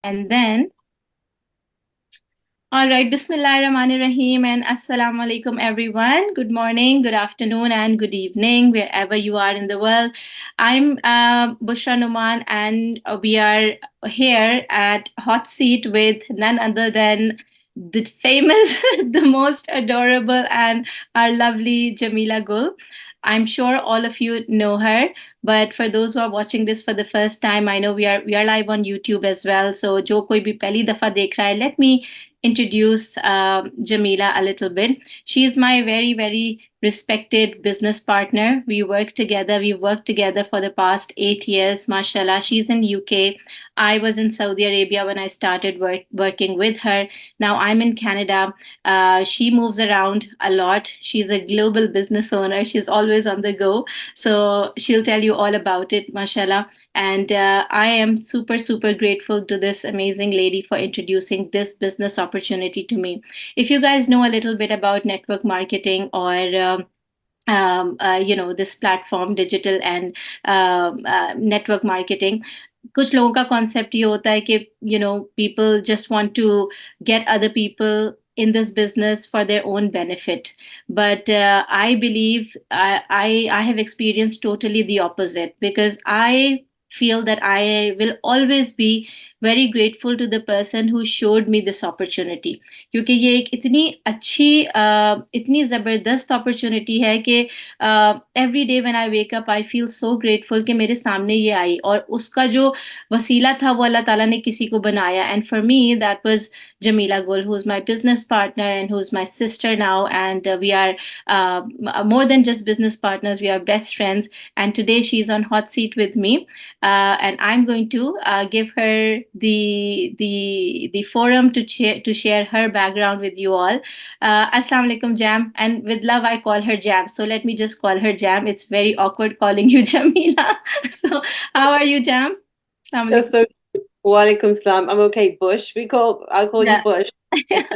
And then, all right, Bismillah Rahman Rahim and Assalamu alaikum, everyone. Good morning, good afternoon, and good evening, wherever you are in the world. I'm Bushra Numan, and we are here at Hot Seat with none other than the famous, the most adorable, and our lovely Jamila Gul. I'm sure all of you know her, but for those who are watching this for the first time, I know we are live on YouTube as well. So, जो कोई भी पहली दफा देख रहा है, let me introduce Jamila a little bit. She is my very, very respected business partner. We work together. We worked together for the past 8 years. Mashallah, she's in UK. I was in Saudi Arabia when I started working with her. Now I'm in Canada. She moves around a lot. She's a global business owner. She's always on the go. So she'll tell you all about it, mashallah. And I am super, super grateful to this amazing lady for introducing this business opportunity to me. If you guys know a little bit about network marketing or this platform, digital and network marketing, कुछ लोगों का concept ये होता है कि people just want to get other people in this business for their own benefit, but I believe I have experienced totally the opposite, because I feel that I will always be very grateful to the person who showed me this opportunity, क्योंकि ये एक इतनी अच्छी इतनी ज़बरदस्त opportunity है कि every day when I wake up I feel so grateful कि मेरे सामने ये आई, और उसका जो वसीला था वो अल्लाह ताला ने किसी को बनाया. And for me that was Jamila Gul, who's my business partner and who's my sister now. And we are more than just business partners, we are best friends. And today she's on hot seat with me. And I'm going to give her the forum to share her background with you all. Assalamu alaikum, Jam, and with love I call her Jam. So let me just call her Jam. It's very awkward calling you Jamila. So how are you, Jam? Assalamu That's alaikum. so Walaikum salam. I'm okay, Bush. I'll call you Yeah, Bush. It's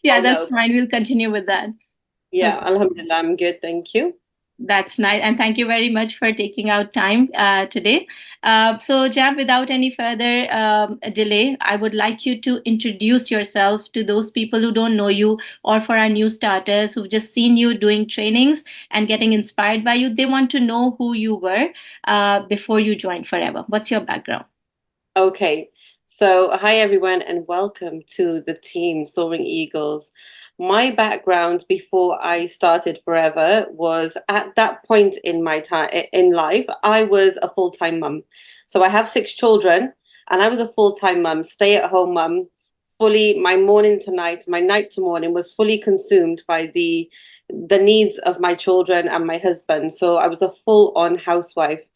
yeah, oh that's no. fine. We'll continue with that. Yeah, Okay. Alhamdulillah, I'm good, thank you. That's nice. And thank you very much for taking out time today. So, Jab, without any further delay, I would like you to introduce yourself to those people who don't know you, or for our new starters who've just seen you doing trainings and getting inspired by you. They want to know who you were before you joined Forever. What's your background? Okay. So, hi everyone and welcome to the team Soaring Eagles. My background before I started Forever was at that point in my time in life, I was a full-time mum. So I have six children and I was a full-time mum, stay-at-home mum, fully my morning to night, my night to morning was fully consumed by the needs of my children and my husband. So I was a full-on housewife.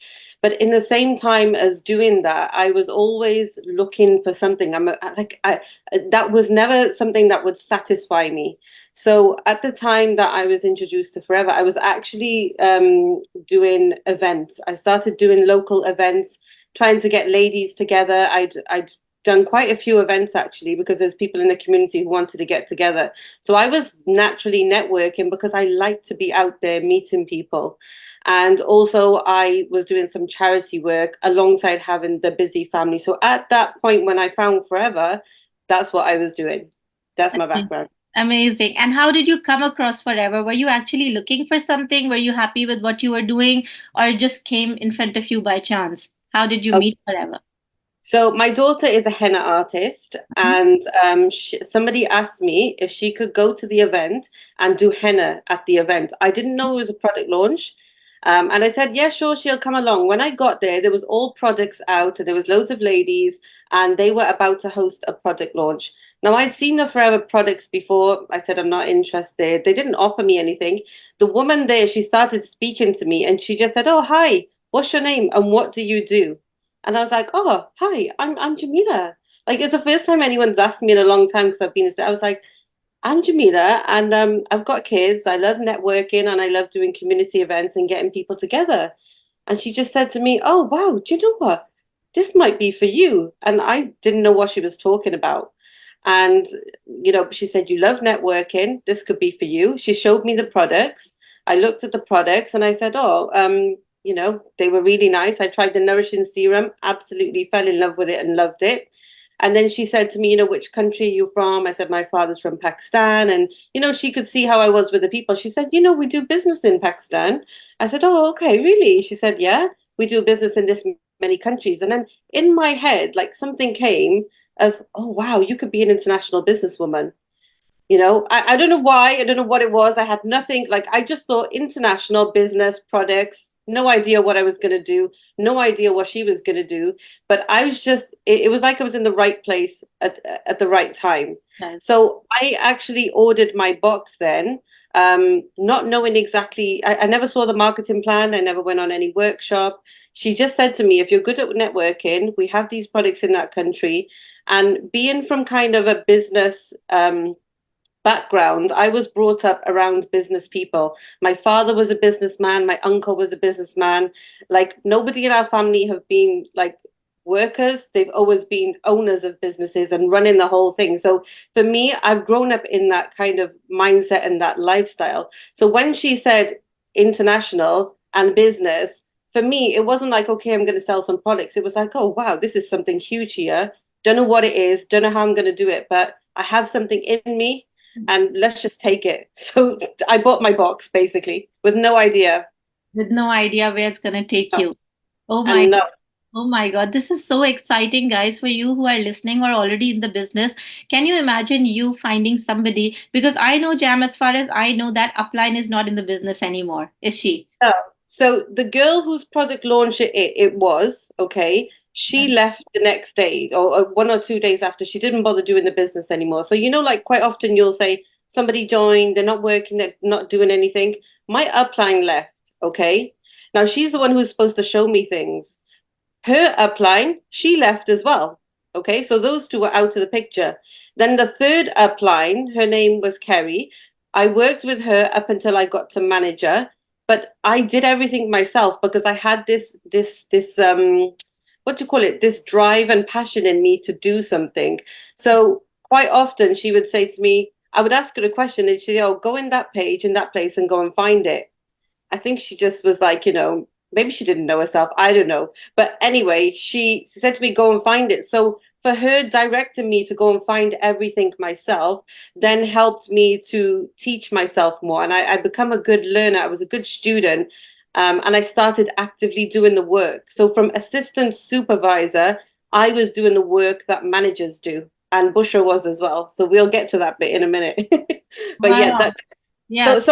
But in the same time as doing that, I was always looking for something. That was never something that would satisfy me. So at the time that I was introduced to Forever, I was actually doing events. I started doing local events, trying to get ladies together. I'd done quite a few events actually because there's people in the community who wanted to get together. So I was naturally networking because I like to be out there meeting people. And also, I was doing some charity work alongside having the busy family. So at that point, when I found Forever, that's what I was doing. That's my Okay. background. Amazing. And how did you come across Forever? Were you actually looking for something? Were you happy with what you were doing, or it just came in front of you by chance? How did you Okay. meet Forever? So my daughter is a henna artist, and somebody asked me if she could go to the event and do henna at the event. I didn't know it was a product launch. And I said, yeah, sure, she'll come along. When I got there was all products out and there was loads of ladies and they were about to host a product launch. Now I'd seen the Forever products before. I said, I'm not interested. They didn't offer me anything. The woman there, she started speaking to me and she just said, oh, hi, what's your name and what do you do? And I was like, oh, hi, I'm Jamila. Like it's the first time anyone's asked me in a long time because I've been. I was like, I'm Jamila, and I've got kids. I love networking and I love doing community events and getting people together. And she just said to me, oh, wow, do you know what? This might be for you. And I didn't know what she was talking about. And, she said, you love networking. This could be for you. She showed me the products. I looked at the products and I said, oh, they were really nice. I tried the nourishing serum, absolutely fell in love with it and loved it. And then she said to me, which country are you from? I said, my father's from Pakistan. And, she could see how I was with the people. She said, we do business in Pakistan. I said, oh, okay, really? She said, yeah, we do business in this many countries. And then in my head, like something came of, oh, wow, you could be an international businesswoman. I don't know why. I don't know what it was. I had nothing. Like, I just thought international business products, no idea what I was going to do, no idea what she was going to do. But I was just, it was like I was in the right place at the right time. Yes. So I actually ordered my box then, not knowing exactly, I never saw the marketing plan. I never went on any workshop. She just said to me, if you're good at networking, we have these products in that country. And being from kind of a business, background, I was brought up around business people. My father was a businessman, my uncle was a businessman. Like nobody in our family have been like workers. They've always been owners of businesses and running the whole thing. So for me, I've grown up in that kind of mindset and that lifestyle. So when she said international and business, for me, it wasn't like, okay, I'm going to sell some products. It was like, oh, wow, this is something huge here. Don't know what it is, don't know how I'm going to do it, but I have something in me and let's just take it. So I bought my box basically with no idea. With no idea where it's gonna take No. you. Oh my And no, Oh my God, this is so exciting, guys, for you who are listening or already in the business. Can you imagine you finding somebody? Because I know, Jam, as far as I know, that upline is not in the business anymore, is she? no. So the girl whose product launch it was, okay, she left the next day or 1 or 2 days after. She didn't bother doing the business anymore. So, like quite often you'll say somebody joined, they're not working, they're not doing anything. My upline left, okay? Now she's the one who's supposed to show me things. Her upline, she left as well. Okay, so those two were out of the picture. Then the third upline, her name was Kerry. I worked with her up until I got to manager, but I did everything myself because I had this what do you call it? This drive and passion in me to do something. So quite often she would say to me, I would ask her a question and she'd say, oh, go in that page in that place and go and find it. I think she just was like, maybe she didn't know herself. I don't know. But anyway, she said to me, go and find it. So for her directing me to go and find everything myself, then helped me to teach myself more. And I become a good learner. I was a good student. And I started actively doing the work. So from assistant supervisor, I was doing the work that managers do. And Busher was as well. So we'll get to that bit in a minute. But yeah, Wow. so Yes.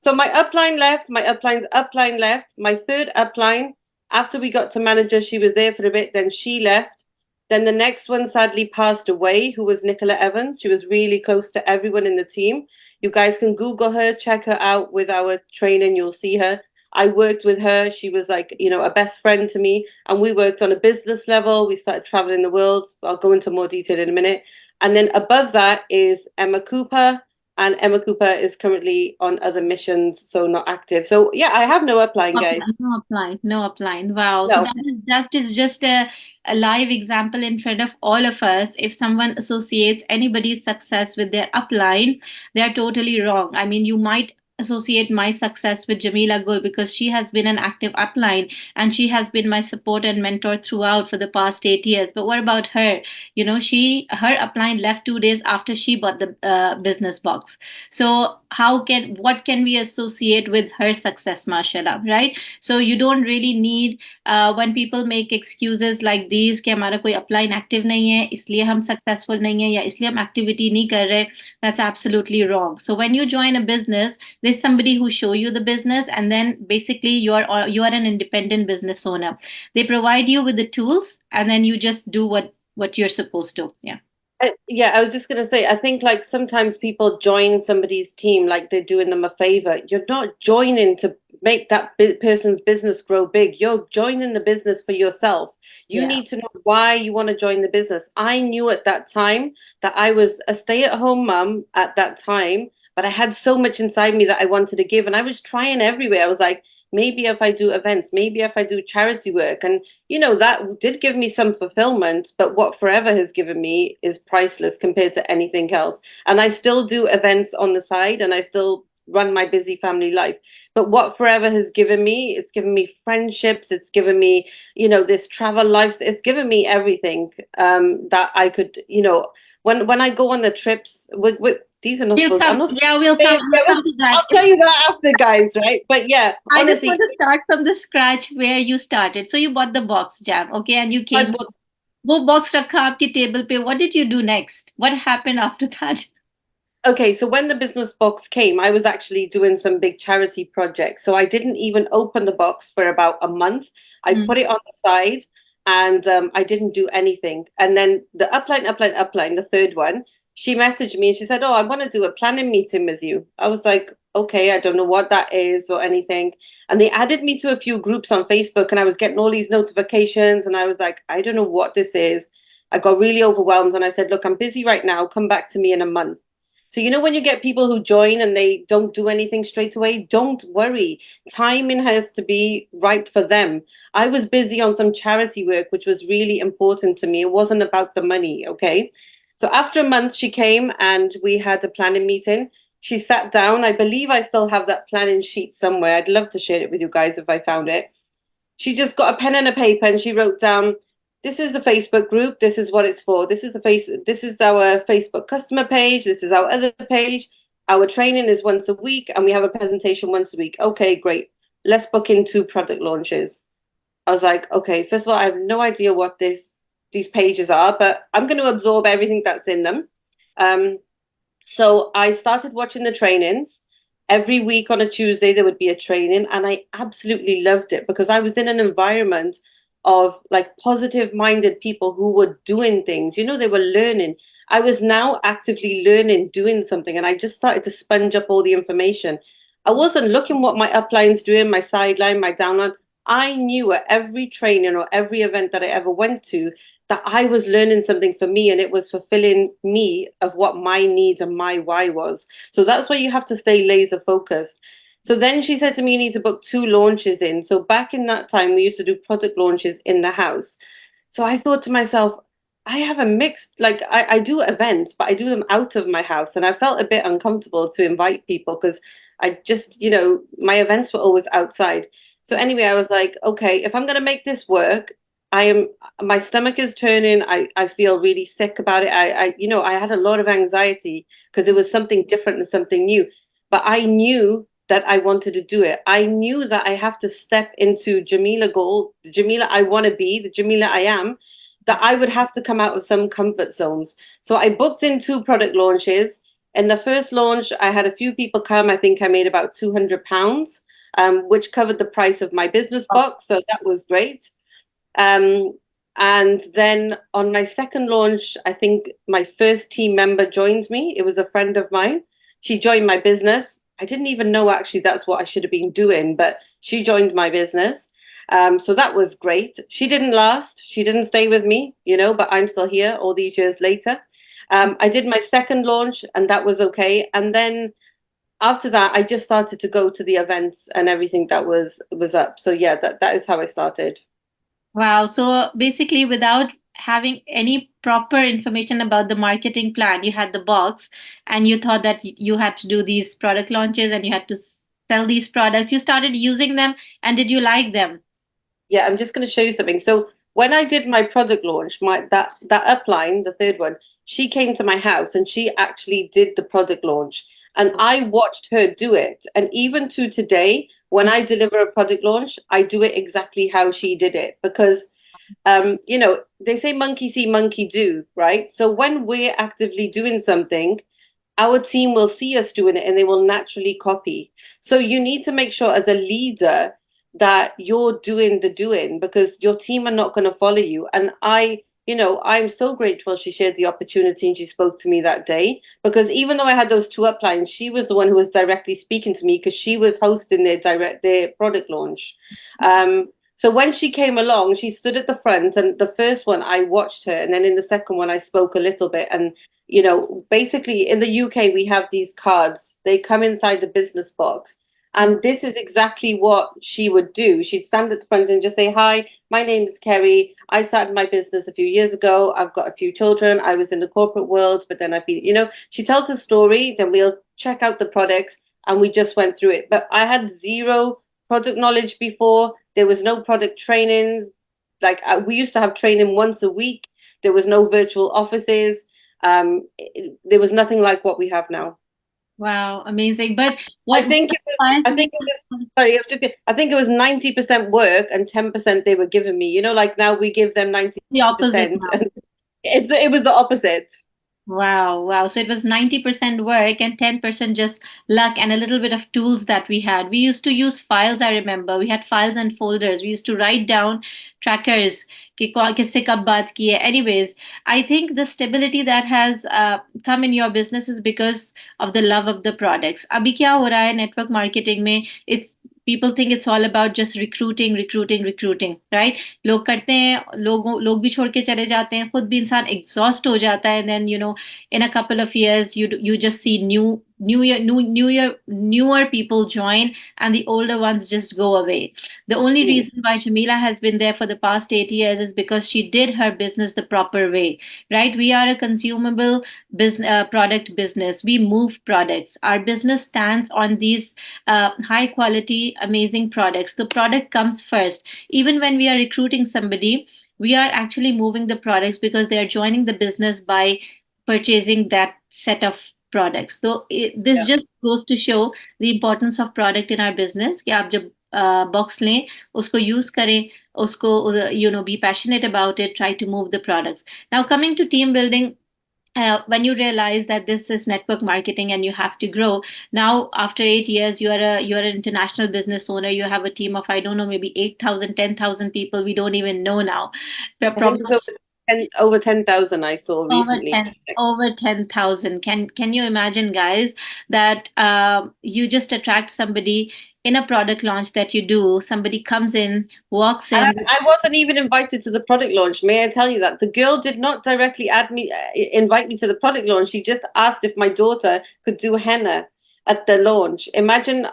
so my upline left, my upline's upline left, my third upline, after we got to manager, she was there for a bit, then she left. Then the next one sadly passed away, who was Nicola Evans. She was really close to everyone in the team. You guys can Google her, check her out with our training, you'll see her. I worked with her. She was like, a best friend to me. And we worked on a business level. We started traveling the world. I'll go into more detail in a minute. And then above that is Emma Cooper, and Emma Cooper is currently on other missions, so not active. So yeah, I have no upline, guys. No upline, no upline. Wow. So No. that is just a live example in front of all of us. If someone associates anybody's success with their upline, they are totally wrong. I mean, you might associate my success with Jamila Gul because she has been an active upline and she has been my support and mentor throughout for the past 8 years. But what about her? Her upline left 2 days after she bought the business box. So what can we associate with her success, mashallah, right? So you don't really need when people make excuses like these कि हमारा कोई upline active नहीं है इसलिए हम successful नहीं है या इसलिए हम activity नहीं कर रहे. That's absolutely wrong. So when you join a business, there's somebody who show you the business, and then basically you are an independent business owner. They provide you with the tools, and then you just do what you're supposed to. Yeah. Yeah, I was just going to say, I think like sometimes people join somebody's team like they're doing them a favor. You're not joining to make that person's business grow big. You're joining the business for yourself. You Yeah. need to know why you want to join the business. I knew at that time that I was a stay-at-home mum at that time, but I had so much inside me that I wanted to give, and I was trying everywhere. I was like, maybe if I do events, maybe if I do charity work, and that did give me some fulfillment, but what Forever has given me is priceless compared to anything else. And I still do events on the side and I still run my busy family life. But what Forever has given me, it's given me friendships, it's given me, this travel life, it's given me everything that I could, when I go on the trips with these are not We'll supposed, I'm come. not supposed Yeah, to say it, we'll come to that. I'll tell you that after, guys, right? But yeah, I just want honestly, to start from the scratch where you started. So you bought the box jam, okay, and you I came. वो box रखा आपके table पे. What did you do next? What happened after that? okay, so when the business box came, I was actually doing some big charity projects. So I didn't even open the box for about a month. I Hmm. put it on the side and I didn't do anything. And then the upline, the third one, she messaged me and she said, "Oh, I want to do a planning meeting with you." I was like, "Okay, I don't know what that is or anything." And they added me to a few groups on Facebook and I was getting all these notifications and I was like, "I don't know what this is." I got really overwhelmed and I said, "Look, I'm busy right now. Come back to me in a month." So, when you get people who join and they don't do anything straight away, don't worry. Timing has to be right for them. I was busy on some charity work, which was really important to me. It wasn't about the money, okay? So after a month, she came and we had a planning meeting. She sat down. I believe I still have that planning sheet somewhere. I'd love to share it with you guys if I found it. She just got a pen and a paper and she wrote down, this is the Facebook group, this is what it's for, this is our Facebook customer page, this is our other page, our training is once a week and we have a presentation once a week. Okay, great, let's book in 2 product launches. I was like, okay, first of all, I have no idea what these pages are, but I'm going to absorb everything that's in them. So I started watching the trainings. Every week on a Tuesday, there would be a training, and I absolutely loved it because I was in an environment of like positive minded people who were doing things. They were learning. I was now actively learning, doing something, and I just started to sponge up all the information. I wasn't looking what my upline's doing, my sideline, my downline. I knew at every training or every event that I ever went to that I was learning something for me and it was fulfilling me of what my needs and my why was. So that's why you have to stay laser focused. So then she said to me, you need to book 2 launches in. So back in that time, we used to do product launches in the house. So I thought to myself, I have a mixed, like I do events, but I do them out of my house. And I felt a bit uncomfortable to invite people because I just, my events were always outside. So anyway, I was like, okay, if I'm going to make this work, I am, my stomach is turning. I feel really sick about it. I had a lot of anxiety because it was something different and something new. But I knew that I wanted to do it. I knew that I have to step into Jamila goal, the Jamila I want to be, the Jamila I am, that I would have to come out of some comfort zones. So I booked in 2 product launches. In the first launch, I had a few people come. I think I made about £200, which covered the price of my business box. So that was great. Um, and then on my second launch, I think my first team member joined me. It was a friend of mine. She joined my business. I didn't even know actually that's what I should have been doing, but she joined my business. So that was great. She didn't last. She didn't stay with me, but I'm still here all these years later. I did my second launch and that was okay. And then after that, I just started to go to the events and everything that was up. So yeah, that is how I started. Wow. So basically, without having any proper information about the marketing plan, you had the box and you thought that you had to do these product launches and you had to sell these products. You started using them, and did you like them? Yeah, I'm just going to show you something. So when I did my product launch, my that upline, the third one, she came to my house and she actually did the product launch, and I watched her do it. And even to today, when I deliver a product launch, I do it exactly how she did it because they say monkey see, monkey do, right? So when we're actively doing something, our team will see us doing it and they will naturally copy. So you need to make sure as a leader that you're doing the doing because your team are not going to follow you. And I'm so grateful she shared the opportunity and she spoke to me that day because even though I had those 2 uplines, she was the one who was directly speaking to me because she was hosting their product launch. So when she came along, she stood at the front, and the first one I watched her, and then in the second one I spoke a little bit. And basically in the UK, we have these cards. They come inside the business box. And this is exactly what she would do. She'd stand at the front and just say, "Hi, my name is Kerry. I started my business a few years ago. I've got a few children. I was in the corporate world, but then I've been, she tells a story, then we'll check out the products. and we just went through it. But I had zero product knowledge before. There was no product training. Like we used to have training once a week. There was no virtual offices. There was nothing like what we have now. Wow, amazing. But I what think it was. inspires I me? think it was. Sorry, I think it was 90% work and 10% they were giving me. You know, like now we give them ninety The opposite percent, now. and it was the opposite. Wow, wow. So it was 90% work and 10% just luck and a little bit of tools that we had. We used to use files, I remember. We had files and folders. We used to write down trackers कि किससे कब बात की है. Anyways, I think the stability that has come in your business is because of the love of the products. अभी क्या हो रहा है network marketing में? It's people think it's all about just recruiting, recruiting, recruiting, right? लोग करते हैं, लोग भी छोड़ के चले जाते हैं, खुद भी इंसान एग्जॉस्ट हो जाता है, then in a couple of years you just see newer people join, and the older ones just go away. The only Mm, reason why Jamila has been there for the past 8 years is because she did her business the proper way, right? We are a consumable business, product business. We move products. Our business stands on these high quality, amazing products. The product comes first. Even when we are recruiting somebody, we are actually moving the products because they are joining the business by purchasing that set of products. So this yeah. just goes to show the importance of product in our business कि आप जब box लें, उसको use करें, उसको be passionate about it, try to move the products. Now coming to team building, when you realize that this is network marketing and you have to grow, now after 8 years you're an international business owner. You have a team of, I don't know, maybe 8,000, 10,000 people. We don't even know now. I think it's over 10,000 I saw Over recently. 10, over 10,000. Can you imagine, guys, that you just attract somebody in a product launch that you do, somebody comes in, walks And in. I wasn't even invited to the product launch. May I tell you that? The girl did not directly invite me to the product launch. She just asked if my daughter could do henna at the launch. Imagine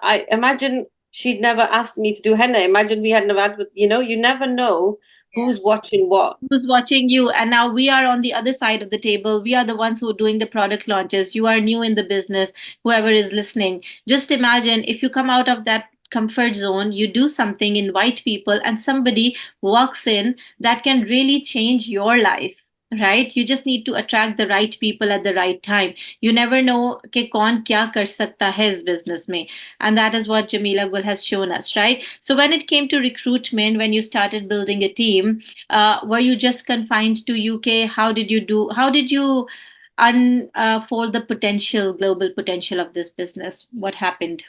she'd never asked me to do henna. Imagine we had never had, you never know who's watching what. Who's watching you, and now we are on the other side of the table. We are the ones who are doing the product launches. You are new in the business, whoever is listening. Just imagine if you come out of that comfort zone, you do something, invite people, and somebody walks in that can really change your life, right? You just need to attract the right people at the right time. You never know कि कौन क्या कर सकता है इस business में, and that is what Jamila Gul has shown us, right? So when it came to recruitment, when you started building a team, were you just confined to UK? How did you unfold the potential, global potential of this business? What happened?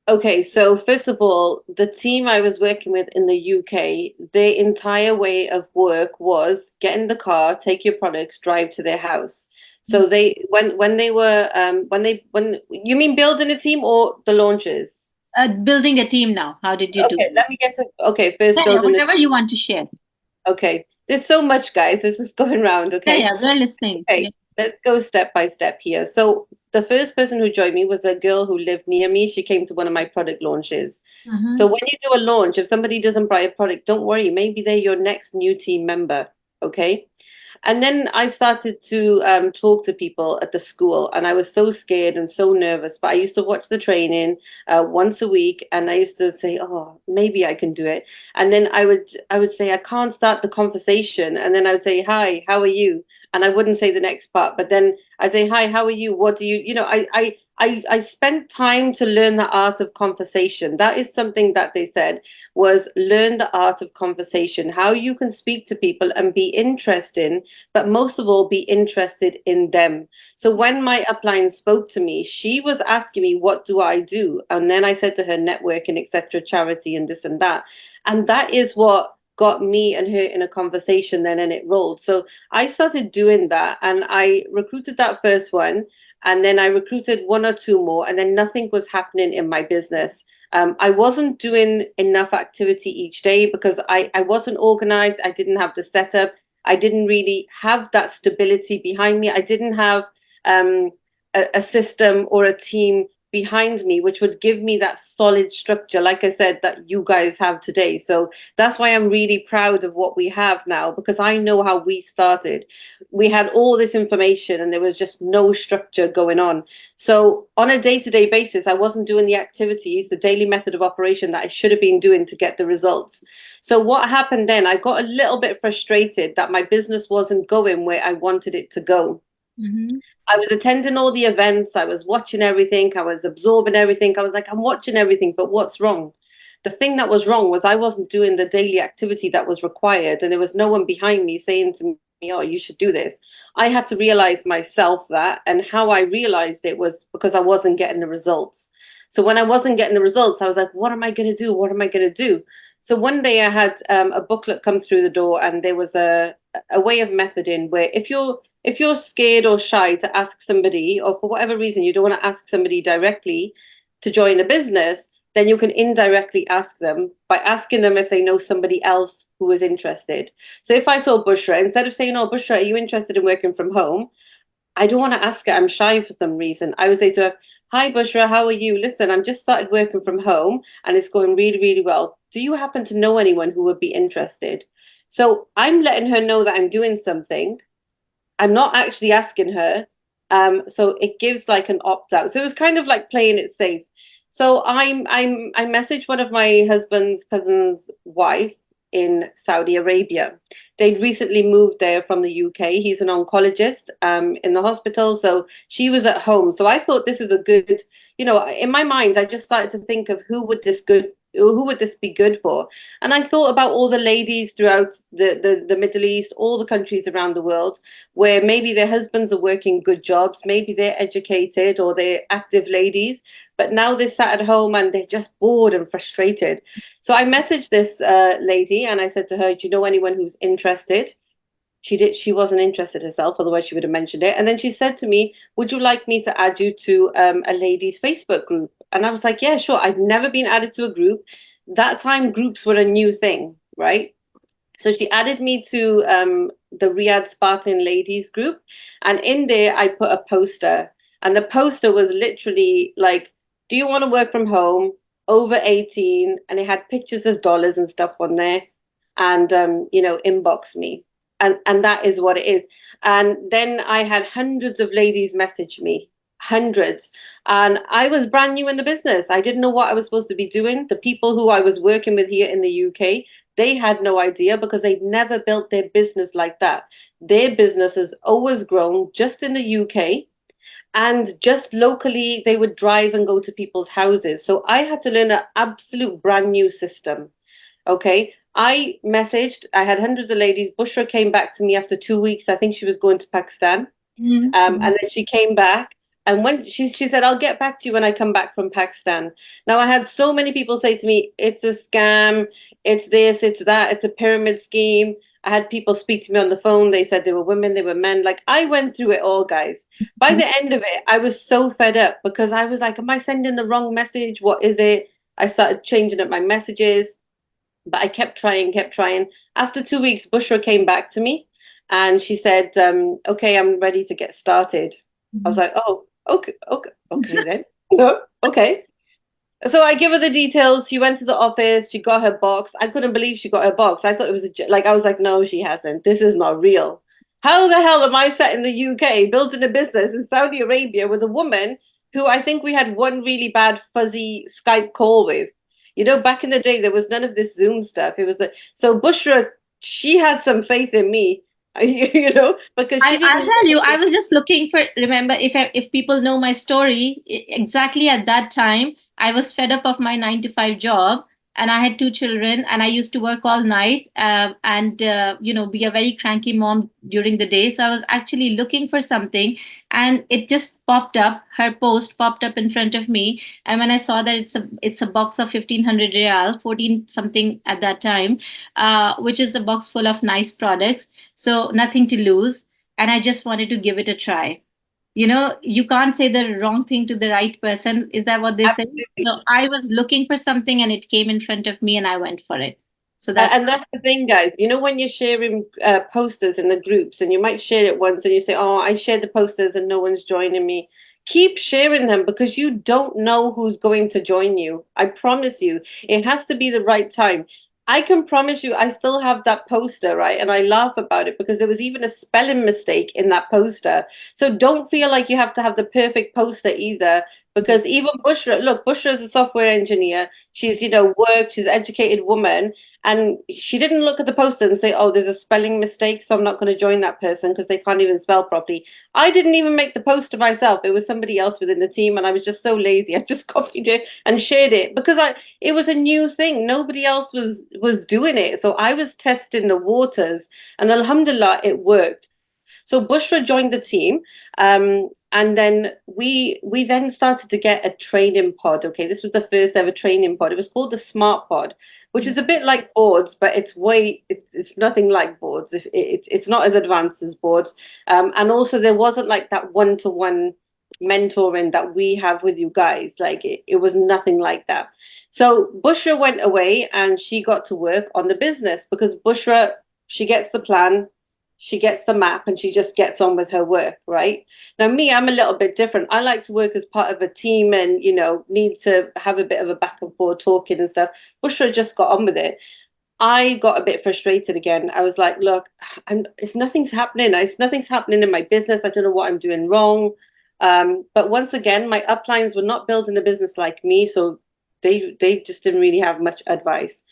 Okay, so first of all, the team I was working with in the UK, their entire way of work was get in the car, take your products, drive to their house. So they when they were when you mean building a team or the launches? Building a team now. How did you do? Okay, let me get to okay, first Yeah, yeah, building a whatever you want to share. okay. There's so much, guys. This is going round, Yeah, okay? yeah, we're listening. Okay, Yeah. let's go step by step here. So the first person who joined me was a girl who lived near me. She came to one of my product launches. So Mm-hmm. when you do a launch, if somebody doesn't buy a product, don't worry. Maybe they're your next new team member. Okay. And then I started to talk to people at the school, and I was so scared and so nervous. But I used to watch the training once a week, and I used to say, "Oh, maybe I can do it." And then I would say, "I can't start the conversation," and then I would say, "Hi, how are you?" And I wouldn't say the next part, but then I'd say, "Hi, how are you? What do you?" I spent time to learn the art of conversation. That is something that they said was learn the art of conversation, how you can speak to people and be interesting, but most of all, be interested in them. So when my upline spoke to me, she was asking me, what do I do? And then I said to her, networking, etc., charity, and this and that. And that is what got me and her in a conversation then, and it rolled. So I started doing that, and I recruited that first one. And then I recruited one or two more, and then nothing was happening in my business. I wasn't doing enough activity each day because I wasn't organized. I didn't have the setup. I didn't really have that stability behind me. I didn't have a system or a team behind me, which would give me that solid structure, like I said, that you guys have today. So that's why I'm really proud of what we have now, because I know how we started. We had all this information and there was just no structure going on. So on a day-to-day basis, I wasn't doing the activities, the daily method of operation that I should have been doing to get the results. So what happened then, I got a little bit frustrated that my business wasn't going where I wanted it to go. Mm-hmm. I was attending all the events, I was watching everything, I was absorbing everything. I was like, I'm watching everything, but what's wrong? The thing that was wrong was I wasn't doing the daily activity that was required, and there was no one behind me saying to me, oh, you should do this. I had to realize myself that, and how I realized it was because I wasn't getting the results. So when I wasn't getting the results, I was like, what am I going to do? What am I going to do? So one day I had a booklet come through the door, and there was a way of methoding where if you're scared or shy to ask somebody, or for whatever reason you don't want to ask somebody directly to join a business, then you can indirectly ask them by asking them if they know somebody else who is interested. So if I saw Bushra, instead of saying, oh, Bushra, are you interested in working from home? I don't want to ask her. I'm shy for some reason. I would say to her, hi, Bushra, how are you? Listen, I'm just started working from home and it's going really, really well. Do you happen to know anyone who would be interested? So I'm letting her know that I'm doing something. I'm not actually asking her. So it gives like an opt out. So it was kind of like playing it safe. So I messaged one of my husband's cousin's wife in Saudi Arabia. They'd recently moved there from the UK. He's an oncologist in the hospital. So she was at home. So I thought this is a good, in my mind, I just started to think of who would this be good for? And I thought about all the ladies throughout the Middle East, all the countries around the world, where maybe their husbands are working good jobs, maybe they're educated or they're active ladies, but now they're sat at home and they're just bored and frustrated. So I messaged this lady and I said to her, do you know anyone who's interested? She wasn't interested herself, otherwise she would have mentioned it. And then she said to me, would you like me to add you to a ladies Facebook group? And I was like, yeah, sure. I've never been added to a group. That time groups were a new thing, right? So she added me to the Riyadh Sparkling Ladies group. And in there, I put a poster. And the poster was literally like, do you want to work from home? Over 18. And it had pictures of dollars and stuff on there. And, inbox me. And that is what it is. And then I had hundreds of ladies message me, hundreds. And I was brand new in the business. I didn't know what I was supposed to be doing. The people who I was working with here in the UK, they had no idea because they'd never built their business like that. Their business has always grown just in the UK, and just locally they would drive and go to people's houses. So I had to learn an absolute brand new system. Okay. I messaged, I had hundreds of ladies. Bushra came back to me after 2 weeks. I think she was going to Pakistan. Mm-hmm. And then she came back, and when she said, I'll get back to you when I come back from Pakistan. Now I had so many people say to me, it's a scam, it's this, it's that, it's a pyramid scheme. I had people speak to me on the phone. They said they were women, they were men. Like, I went through it all, guys. By the end of it, I was so fed up because I was like, am I sending the wrong message? What is it? I started changing up my messages, but I kept trying, kept trying. After 2 weeks, Bushra came back to me and she said, okay, I'm ready to get started. I was like, oh, okay, okay, okay then. No, okay. So I give her the details. She went to the office. She got her box. I couldn't believe she got her box. I thought it was like, I was like, no, she hasn't. This is not real. How the hell am I sat in the UK building a business in Saudi Arabia with a woman who I think we had one really bad fuzzy Skype call with? Back in the day, there was none of this Zoom stuff. It was like, so Bushra, she had some faith in me, because she I'll didn't tell you, I know. was just looking for, remember, if people know my story, exactly at that time, I was fed up of my 9 to 5 job and I had 2 children and I used to work all night and, be a very cranky mom during the day. So I was actually looking for something and it just popped up, her post popped up in front of me. And when I saw that it's a box of 1500 real, 14 something at that time, which is a box full of nice products. So nothing to lose, and I just wanted to give it a try. You can't say the wrong thing to the right person. Is that what they say? Absolutely. So I was looking for something and it came in front of me and I went for it. So that's And that's the thing, guys. When you're sharing posters in the groups, and you might share it once, and you say, "Oh, I shared the posters, and no one's joining me." Keep sharing them because you don't know who's going to join you. I promise you, it has to be the right time. I can promise you, I still have that poster, right? And I laugh about it because there was even a spelling mistake in that poster. So don't feel like you have to have the perfect poster either. Because even Bushra, look, Bushra is a software engineer. She's, worked, she's an educated woman. And she didn't look at the poster and say, oh, there's a spelling mistake, so I'm not going to join that person because they can't even spell properly. I didn't even make the poster myself. It was somebody else within the team, and I was just so lazy. I just copied it and shared it because it was a new thing. Nobody else was doing it. So I was testing the waters, and alhamdulillah, it worked. So Bushra joined the team, and then we then started to get a training pod. Okay, this was the first ever training pod. It was called the Smart Pod, which is a bit like boards, but it's nothing like boards. It's not as advanced as boards, and also there wasn't like that one-to-one mentoring that we have with you guys. Like it was nothing like that. So Bushra went away and she got to work on the business because Bushra, she gets the plan, she gets the map, and she just gets on with her work, right? Now, me, I'm a little bit different. I like to work as part of a team and, need to have a bit of a back and forth talking and stuff. Bushra just got on with it. I got a bit frustrated again. I was like, look, it's nothing's happening. Nothing's happening in my business. I don't know what I'm doing wrong. But once again, my uplines were not building the business like me, so they just didn't really have much advice.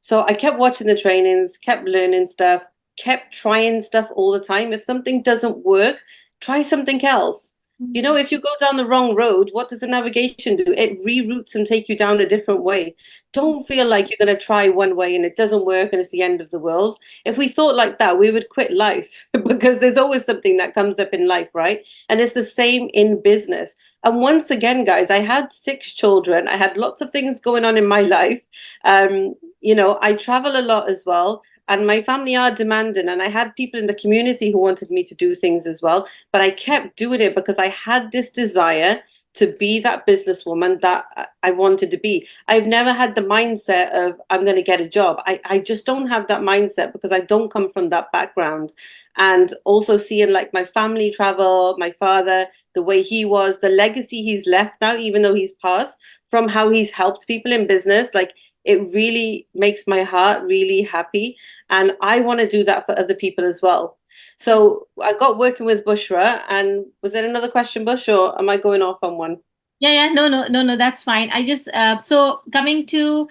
So I kept watching the trainings, kept learning stuff, kept trying stuff all the time. If something doesn't work, try something else. If you go down the wrong road, what does the navigation do? It reroutes and take you down a different way. Don't feel like you're going to try one way and it doesn't work and it's the end of the world. If we thought like that, we would quit life because there's always something that comes up in life, right? And it's the same in business. And once again, guys, I had 6 children. I had lots of things going on in my life. I travel a lot as well. And my family are demanding, and I had people in the community who wanted me to do things as well. But I kept doing it because I had this desire to be that businesswoman that I wanted to be. I've never had the mindset of I'm going to get a job. I just don't have that mindset because I don't come from that background. And also seeing like my family travel, my father, the way he was, the legacy he's left now, even though he's passed, from how he's helped people in business, like it really makes my heart really happy. And I want to do that for other people as well. So I got working with Bushra, and was there another question, Bush, or am I going off on one? Yeah, yeah, no, no, no, no, that's fine. I just so coming to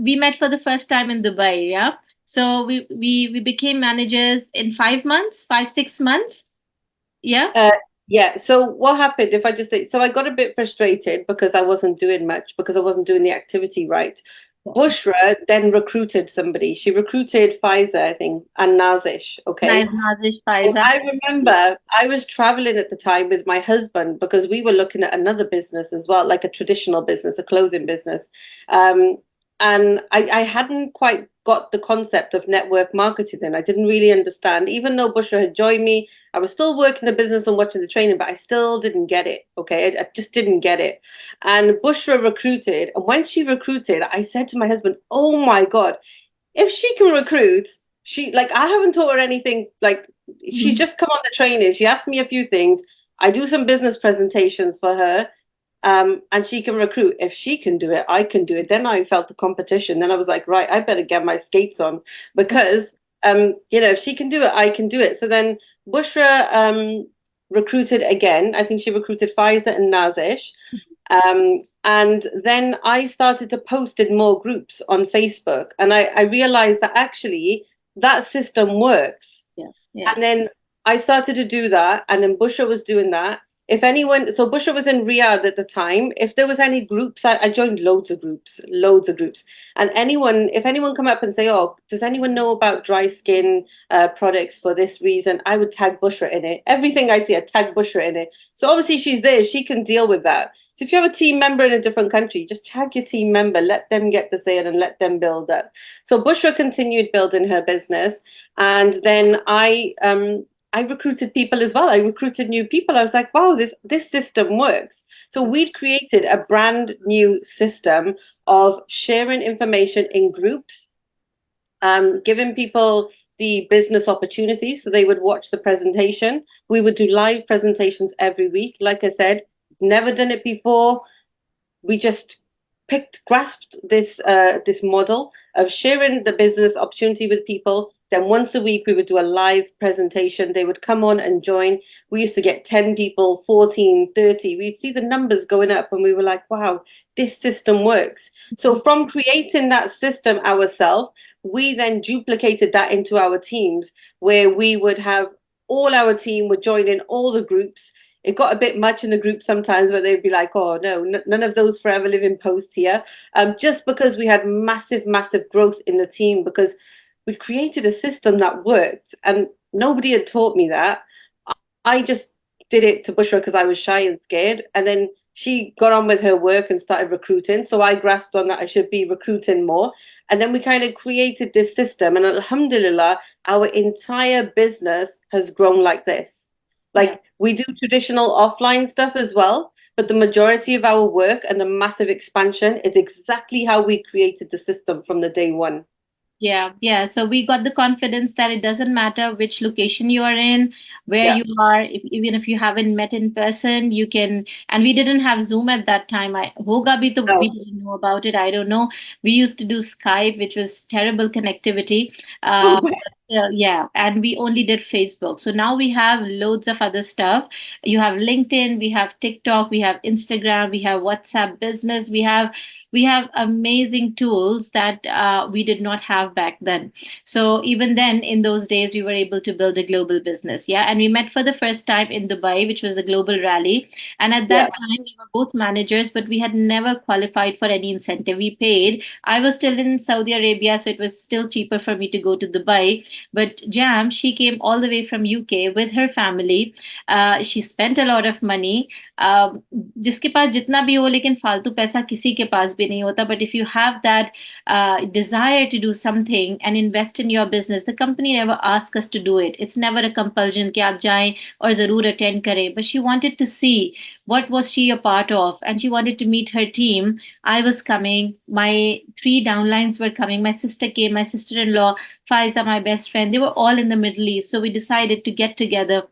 we met for the first time in Dubai, yeah. So we became managers in 5 months, 5 6 months, yeah. Uh, yeah. So what happened? If I just say, so I got a bit frustrated because I wasn't doing much because I wasn't doing the activity right. Bushra then recruited somebody. She recruited Pfizer, I think, and Nazish. Nice, Okay. Nazish And Faiza. I remember I was traveling at the time with my husband because we were looking at another business as well, like a traditional business, a clothing business. Um, and I hadn't quite got the concept of network marketing then. I didn't really understand. Even though Bushra had joined me, I was still working the business and watching the training, but I still didn't get it. Okay. I just didn't get it. And Bushra recruited. And when she recruited, I said to my husband, oh my God, if she can recruit, she like I haven't taught her anything. Like she Mhm. just come on the training. She asked me a few things. I do some business presentations for her, and she can recruit. If she can do it, I can do it. Then I felt the competition. Then I was like, right, I better get my skates on because if she can do it, I can do it. So then Bushra recruited again. I think she recruited Pfizer and Nazish. And then I started to post in more groups on Facebook, and I realized that actually that system works. Yeah, yeah. And then I started to do that, and then Busha was doing that. If anyone, so Busha was in Riyadh at the time. If there was any groups, I joined loads of groups, loads of groups. And if anyone come up and say, "Oh, does anyone know about dry skin products for this reason?" I would tag Bushra in it. Everything I see, I tag Bushra in it. So obviously she's there; she can deal with that. So if you have a team member in a different country, just tag your team member, let them get the sale and let them build up. So Bushra continued building her business, and then I recruited people as well. I recruited new people. I was like, wow, this system works. So we'd created a brand new system of sharing information in groups, giving people the business opportunity so they would watch the presentation. We would do live presentations every week. Like I said, never done it before. We just grasped this model of sharing the business opportunity with people. Then once a week we would do a live presentation. They would come on and join. We used to get 10 people, 14, 30. We'd see the numbers going up and we were like, wow, this system works. So from creating that system ourselves, we then duplicated that into our teams, where we would have all our team would join in all the groups. It got a bit much in the group sometimes, where they'd be like, oh no, none of those forever living posts here. Just because we had massive growth in the team, because we'd created a system that worked, and nobody had taught me that. I just did it to Bushra because I was shy and scared. And then she got on with her work and started recruiting. So I grasped on that I should be recruiting more. And then we kind of created this system. And alhamdulillah, our entire business has grown like this. Yeah. Like, we do traditional offline stuff as well, but the majority of our work and the massive expansion is exactly how we created the system from the day one. Yeah, yeah. So we got the confidence that it doesn't matter which location you are in, where Yeah. you are, even if you haven't met in person, you can. And we didn't have Zoom at that time. I hoga bhi to we No. didn't know about it. I don't know. We used to do Skype, which was terrible connectivity. So Yeah, and we only did Facebook. So now we have loads of other stuff. You have LinkedIn, we have TikTok, we have Instagram, we have WhatsApp Business, we have amazing tools that we did not have back then. So even then, in those days, we were able to build a global business. Yeah, and we met for the first time in Dubai, which was the global rally. And at that yeah. time, we were both managers, but we had never qualified for any incentive. We paid. I was still in Saudi Arabia, so it was still cheaper for me to go to Dubai. But Jam, she came all the way from UK with her family. She spent a lot of money. जिसके पास जितना भी हो, लेकिन फालतू पैसा किसी के पास भी नहीं होता. But if you have that desire to do something and invest in your business, the company never asks us to do it. It's never a compulsion कि आप जाएं और जरूर attend करें. But she wanted to see what was she a part of, and she wanted to meet her team. I was coming. My three downlines were coming. My sister came. My sister-in-law, Faiza, my best friend. They were all in the Middle East. So we decided to get together,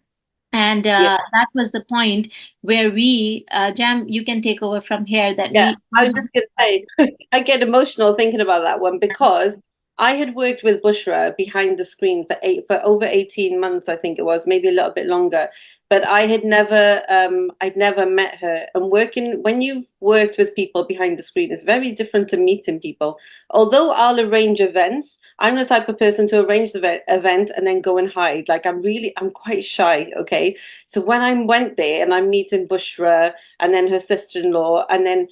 and Yeah. that was the point where we, Jam, you can take over from here. That Yeah, I we was just going to say, I get emotional thinking about that one, because I had worked with Bushra behind the screen for over 18 months, I think it was, maybe a little bit longer. But I'd never met her. And working, when you've worked with people behind the screen, is very different to meeting people. Although I'll arrange events, I'm the type of person to arrange the event and then go and hide. Like, I'm quite shy, okay? So when I went there and I'm meeting Bushra and then her sister-in-law, and then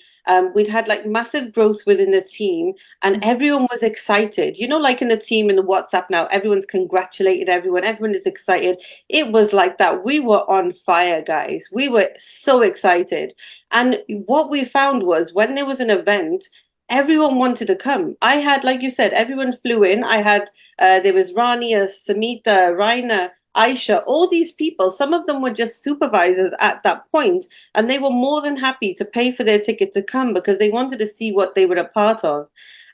we'd had like massive growth within the team, and everyone was excited. You know, like in the team in the WhatsApp now, everyone's congratulating everyone, everyone is excited. It was like that. We were on fire, guys. We were so excited. And what we found was, when there was an event, everyone wanted to come. I had, like you said, everyone flew in. I had, there was Rania, Samita, Raina, Aisha, all these people. Some of them were just supervisors at that point, and they were more than happy to pay for their ticket to come because they wanted to see what they were a part of.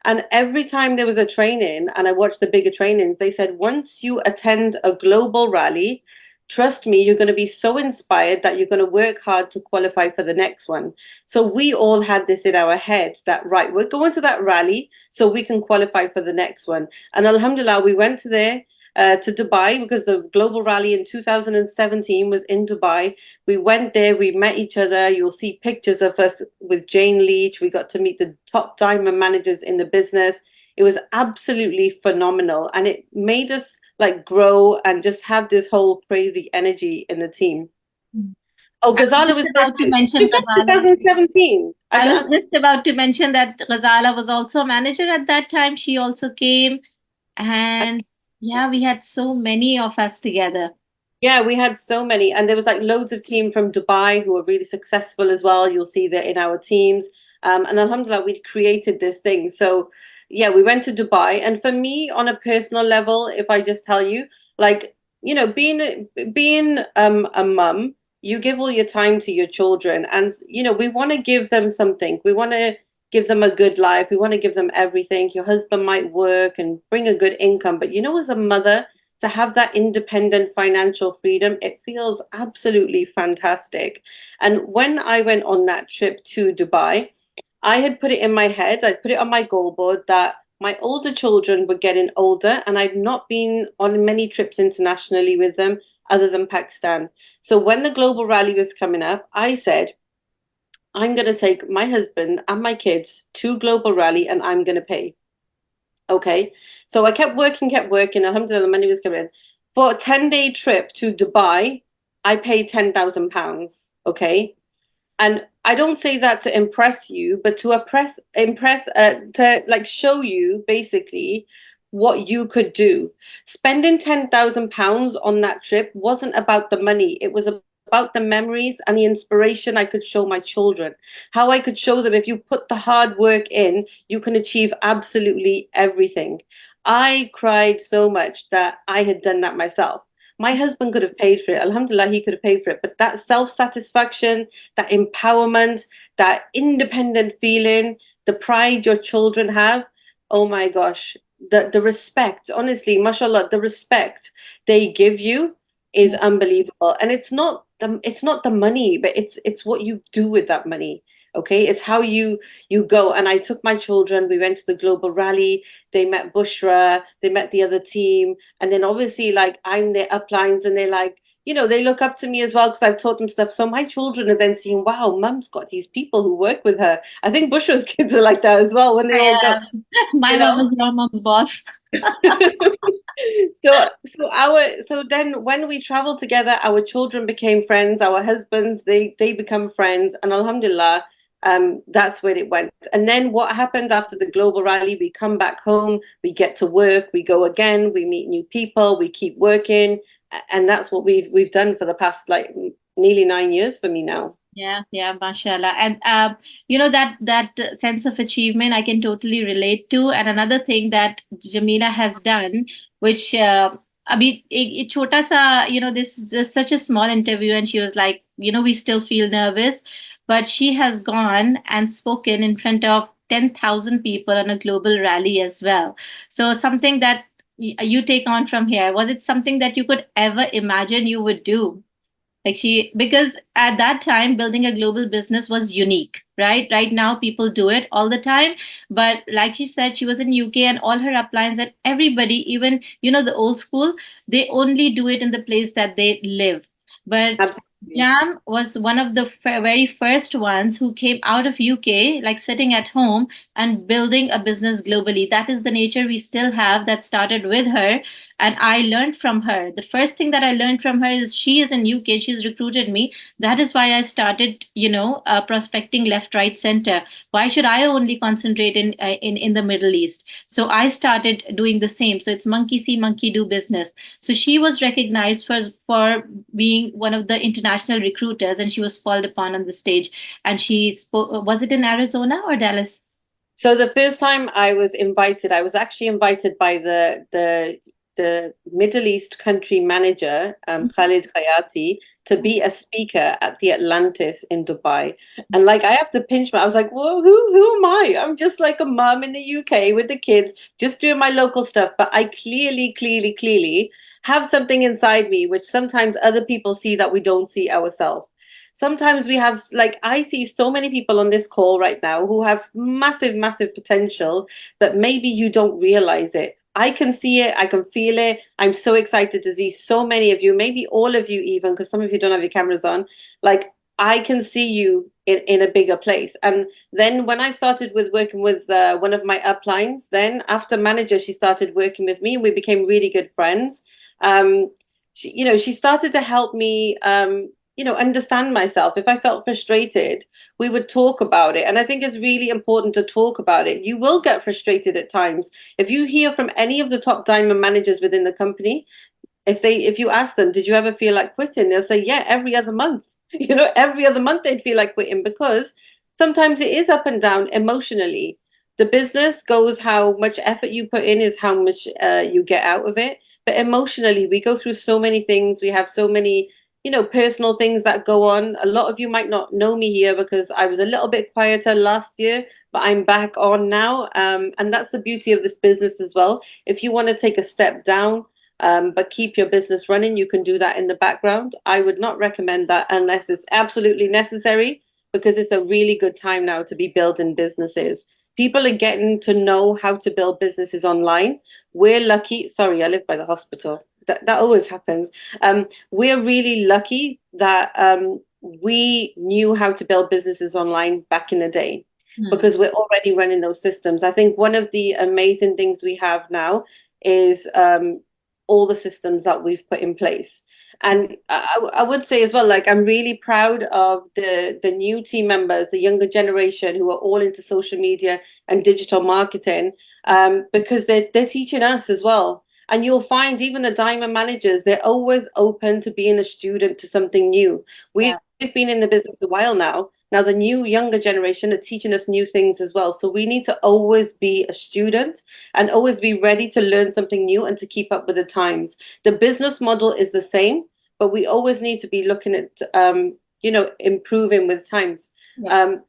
And every time there was a training, and I watched the bigger trainings, they said, once you attend a global rally, trust me, you're going to be so inspired that you're going to work hard to qualify for the next one. So we all had this in our heads that, right, we're going to that rally so we can qualify for the next one. And alhamdulillah, we went to there, to Dubai, because the global rally in 2017 was in Dubai. We went there, we met each other. You'll see pictures of us with Jane Leach. We got to meet the top diamond managers in the business. It was absolutely phenomenal, and it made us like grow and just have this whole crazy energy in the team. Oh, I was Ghazala just was there about to too. mention Is that Ghazala. 2017? I was just about to mention that Ghazala was also a manager at that time. She also came, and yeah, we had so many of us together. Yeah, we had so many, and there was like loads of team from Dubai who were really successful as well. You'll see that in our teams. And alhamdulillah, we'd created this thing. So yeah, we went to Dubai, and for me, on a personal level, if I just tell you, like, you know, being a mum, you give all your time to your children, and you know, we want to give them something. We want to give them a good life. We want to give them everything. Your husband might work and bring a good income, but you know, as a mother, to have that independent financial freedom, it feels absolutely fantastic. And when I went on that trip to Dubai, I had put it in my head, I put it on my goal board that my older children were getting older, and I'd not been on many trips internationally with them other than Pakistan. So when the global rally was coming up, I said, I'm going to take my husband and my kids to global rally and I'm going to pay. Okay. So I kept working. Alhamdulillah, the money was coming in. For a 10-day trip to Dubai, I paid £10,000. Okay. And I don't say that to impress you, but to to like show you basically what you could do. Spending £10,000 on that trip wasn't about the money. It was about the memories and the inspiration I could show my children. How I could show them if you put the hard work in, you can achieve absolutely everything. I cried so much that I had done that myself. My husband could have paid for it. Alhamdulillah, he could have paid for it. But that self satisfaction, that empowerment, that independent feeling, the pride your children have, oh my gosh, the respect, honestly, mashallah, the respect they give you is Yeah. unbelievable. And it's not the money, but it's what you do with that money. Okay, it's how you go. And I took my children, we went to the global rally, they met Bushra, they met the other team, and then obviously like I'm their uplines and they're like, they look up to me as well because I've taught them stuff. So my children are then seeing, wow, mum's got these people who work with her. I think Bushra's kids are like that as well when they all go, Yeah. My you mom know. is your mom's boss. So then when we traveled together, our children became friends, our husbands, they become friends, and alhamdulillah, that's where it went. And then what happened after the global rally, we come back home, we get to work, we go again, we meet new people, we keep working, and that's what we've done for the past like nearly 9 years for me now. Yeah, yeah, mashallah. And that sense of achievement I can totally relate to. And another thing that Jamila has done, which abhi ek chota sa, this is just such a small interview, and she was like, we still feel nervous, but she has gone and spoken in front of 10,000 people on a global rally as well. So something that you take on from here, was it something that you could ever imagine you would do? Like because at that time, building a global business was unique, right? Right now, people do it all the time. But like she said, she was in UK and all her uplines and everybody, even, the old school, they only do it in the place that they live. But Absolutely. Jam was one of the very first ones who came out of UK, like sitting at home and building a business globally. That is the nature we still have that started with her. And I learned from her. The first thing that I learned from her is she is in UK. She's recruited me. That is why I started, prospecting left, right, center. Why should I only concentrate in the Middle East? So I started doing the same. So it's monkey see, monkey do business. So she was recognized for being one of the international recruiters, and she was called upon on the stage. And she spoke. Was it in Arizona or Dallas? So the first time I was invited, I was actually invited by the Middle East country manager, Khalid Khayati, to be a speaker at the Atlantis in Dubai. And like I have to pinch my, I was like, whoa, who am I? I'm just like a mom in the UK with the kids, just doing my local stuff. But I clearly have something inside me which sometimes other people see that we don't see ourselves. Sometimes we have, like, I see so many people on this call right now who have massive potential, but maybe you don't realize it. I can see it, I can feel it. I'm so excited to see so many of you, maybe all of you, even because some of you don't have your cameras on. Like, I can see you in a bigger place. And then when I started with working with one of my uplines, then after manager, she started working with me and we became really good friends. She started to help me, understand myself. If I felt frustrated, we would talk about it. And I think it's really important to talk about it. You will get frustrated at times. If you hear from any of the top diamond managers within the company, if you ask them, did you ever feel like quitting? They'll say, yeah, every other month. Every other month they'd feel like quitting because sometimes it is up and down emotionally. The business goes, how much effort you put in is how much you get out of it. But emotionally, we go through so many things. We have so many, personal things that go on. A lot of you might not know me here because I was a little bit quieter last year, but I'm back on now. And that's the beauty of this business as well. If you want to take a step down, but keep your business running. You can do that in the background. I would not recommend that unless it's absolutely necessary, because it's a really good time now to be building businesses. People are getting to know how to build businesses online. We're lucky. Sorry, I live by the hospital. That always happens. We're really lucky that we knew how to build businesses online back in the day, Hmm. because we're already running those systems. I think one of the amazing things we have now is all the systems that we've put in place. And I would say as well, like, I'm really proud of the new team members, the younger generation who are all into social media and digital marketing, because they're teaching us as well. And you'll find even the diamond managers, they're always open to being a student to something new. We've Yeah. been in the business a while now. Now the new younger generation are teaching us new things as well. So we need to always be a student and always be ready to learn something new and to keep up with the times. The business model is the same, but we always need to be looking at improving with times. Yeah. Um,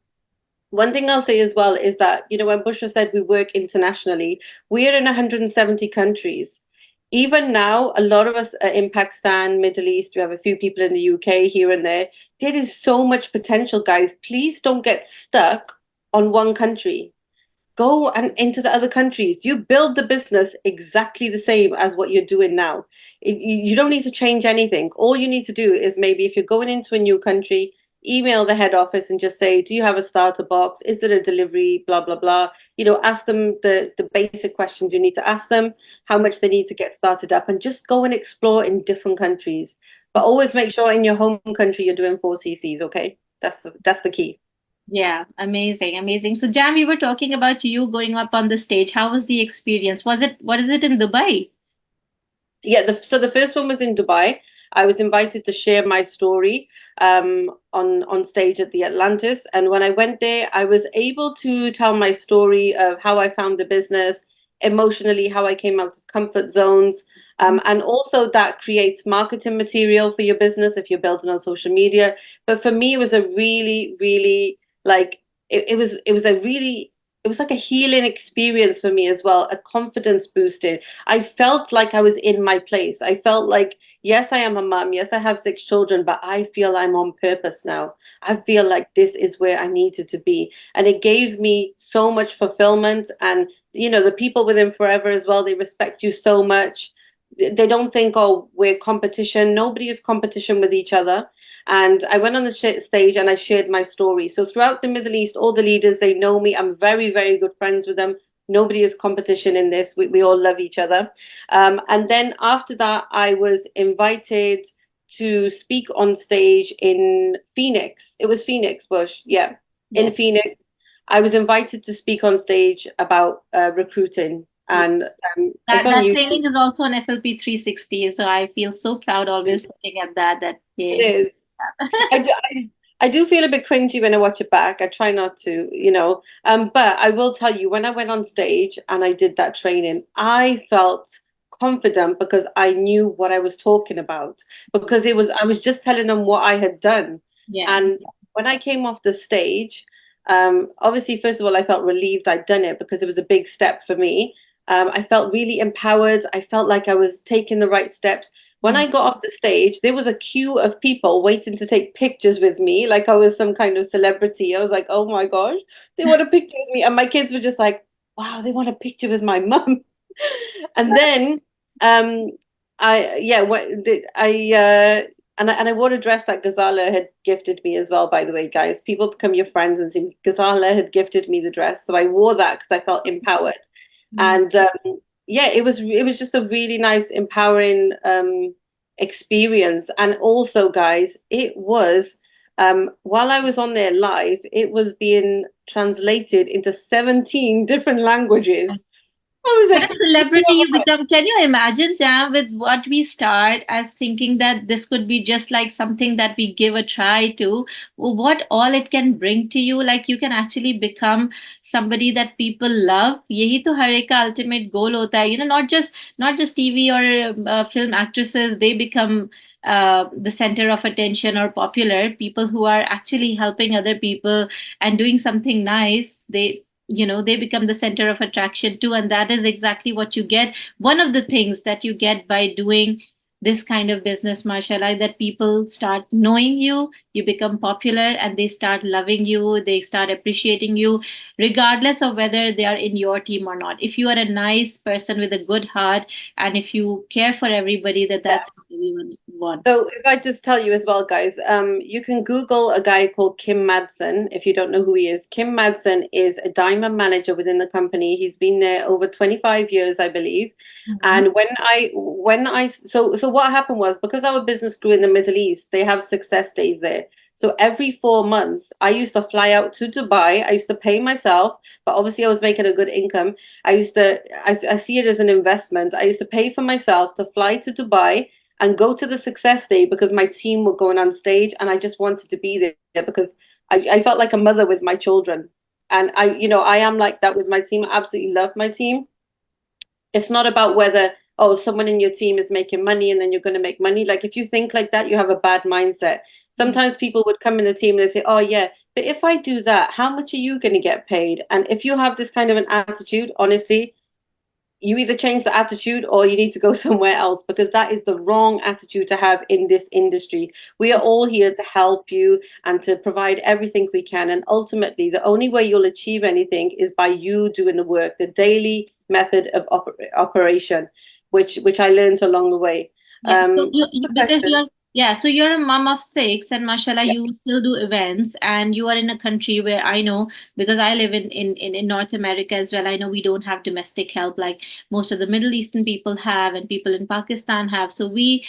One thing I'll say as well is that, when Bushra said we work internationally, we're in 170 countries. Even now, a lot of us are in Pakistan, Middle East. We have a few people in the UK here and there. There is so much potential, guys. Please don't get stuck on one country. Go and into the other countries. You build the business exactly the same as what you're doing now. You don't need to change anything. All you need to do is, maybe if you're going into a new country, email the head office and just say, do you have a starter box? Is it a delivery? Blah, blah, blah. Ask them the basic questions you need to ask them, how much they need to get started up, and just go and explore in different countries. But always make sure in your home country you're doing 4 CCs, okay? That's the key. Yeah, amazing, amazing. So, Jam, we were talking about you going up on the stage. How was the experience? What is it in Dubai? Yeah, so the first one was in Dubai. I was invited to share my story on stage at the Atlantis, and when I went there, I was able to tell my story of how I found the business, emotionally, how I came out of comfort zones, and also that creates marketing material for your business if you're building on social media. But for me, it was a really, really, like, it was a really, it was like a healing experience for me as well, a confidence boosted. I felt like I was in my place. I felt like, yes, I am a mom. Yes, I have 6 children, but I feel I'm on purpose now. I feel like this is where I needed to be. And it gave me so much fulfillment. And, the people within Forever as well, they respect you so much. They don't think, oh, we're competition. Nobody is competition with each other. And I went on the stage and I shared my story. So throughout the Middle East, all the leaders, they know me. I'm very, very good friends with them. Nobody is competition in this. We all love each other. And then after that, I was invited to speak on stage in Phoenix. It was Phoenix, Bush. Yeah, in Yes. Phoenix. I was invited to speak on stage about recruiting, and it's on That YouTube. training is also on FLP 360. So I feel so proud always looking at that. It Yeah. is. I do feel a bit cringy when I watch it back. I try not to. But I will tell you, when I went on stage and I did that training, I felt confident because I knew what I was talking about. Because I was just telling them what I had done. Yeah. And when I came off the stage, obviously, first of all, I felt relieved I'd done it because it was a big step for me. I felt really empowered. I felt like I was taking the right steps. When Mm. I got off the stage, there was a queue of people waiting to take pictures with me, like I was some kind of celebrity. I was like, oh my gosh, they want a picture with me. And my kids were just like, wow, they want a picture with my mum. And then um I yeah, what the, I wore a dress that Ghazala had gifted me as well, by the way, guys. People become your friends and see Ghazala had gifted me the dress. So I wore that because I felt empowered. Mm. And yeah, it was just a really nice, empowering experience. And also, guys, it was while I was on there live, it was being translated into 17 different languages. I was That like, celebrity you become, can you imagine, Jam, with what we start as thinking that this could be just like something that we give a try to, what all it can bring to you? Like you can actually become somebody that people love. Yehi to har ek ka ultimate goal hota hai. Not just TV or film actresses, they become the center of attention or popular. People who are actually helping other people and doing something nice, they become the center of attraction too, and that is exactly what you get. One of the things that you get by doing this kind of business, mashallah, that people start knowing you, you become popular, and they start loving you, they start appreciating you, regardless of whether they are in your team or not. If you are a nice person with a good heart, and if you care for everybody, that's what everyone wants. So if I just tell you as well, guys, you can Google a guy called Kim Madsen if you don't know who he is. Kim Madsen is a diamond manager within the company. He's been there over 25 years, I believe. Mhm. And so what happened was because our business grew in the Middle East, they have success days there. So every 4 months, I used to fly out to Dubai. I used to pay myself, but obviously I was making a good income. I see it as an investment. I used to pay for myself to fly to Dubai and go to the success day because my team were going on stage and I just wanted to be there because I felt like a mother with my children. And I am like that with my team. I absolutely love my team. It's not about whether, oh, someone in your team is making money and then you're going to make money. Like if you think like that, you have a bad mindset. Sometimes people would come in the team and they say, oh, yeah, but if I do that, how much are you going to get paid? And if you have this kind of an attitude, honestly, you either change the attitude or you need to go somewhere else because that is the wrong attitude to have in this industry. We are all here to help you and to provide everything we can. And ultimately, the only way you'll achieve anything is by you doing the work, the daily method of operation, which I learned along the way. Yeah, so The because question. so you're a mom of six, and mashallah, Yeah. you still do events, and you are in a country where I know, because I live in North America as well. I know we don't have domestic help like most of the Middle Eastern people have, and people in Pakistan have. So we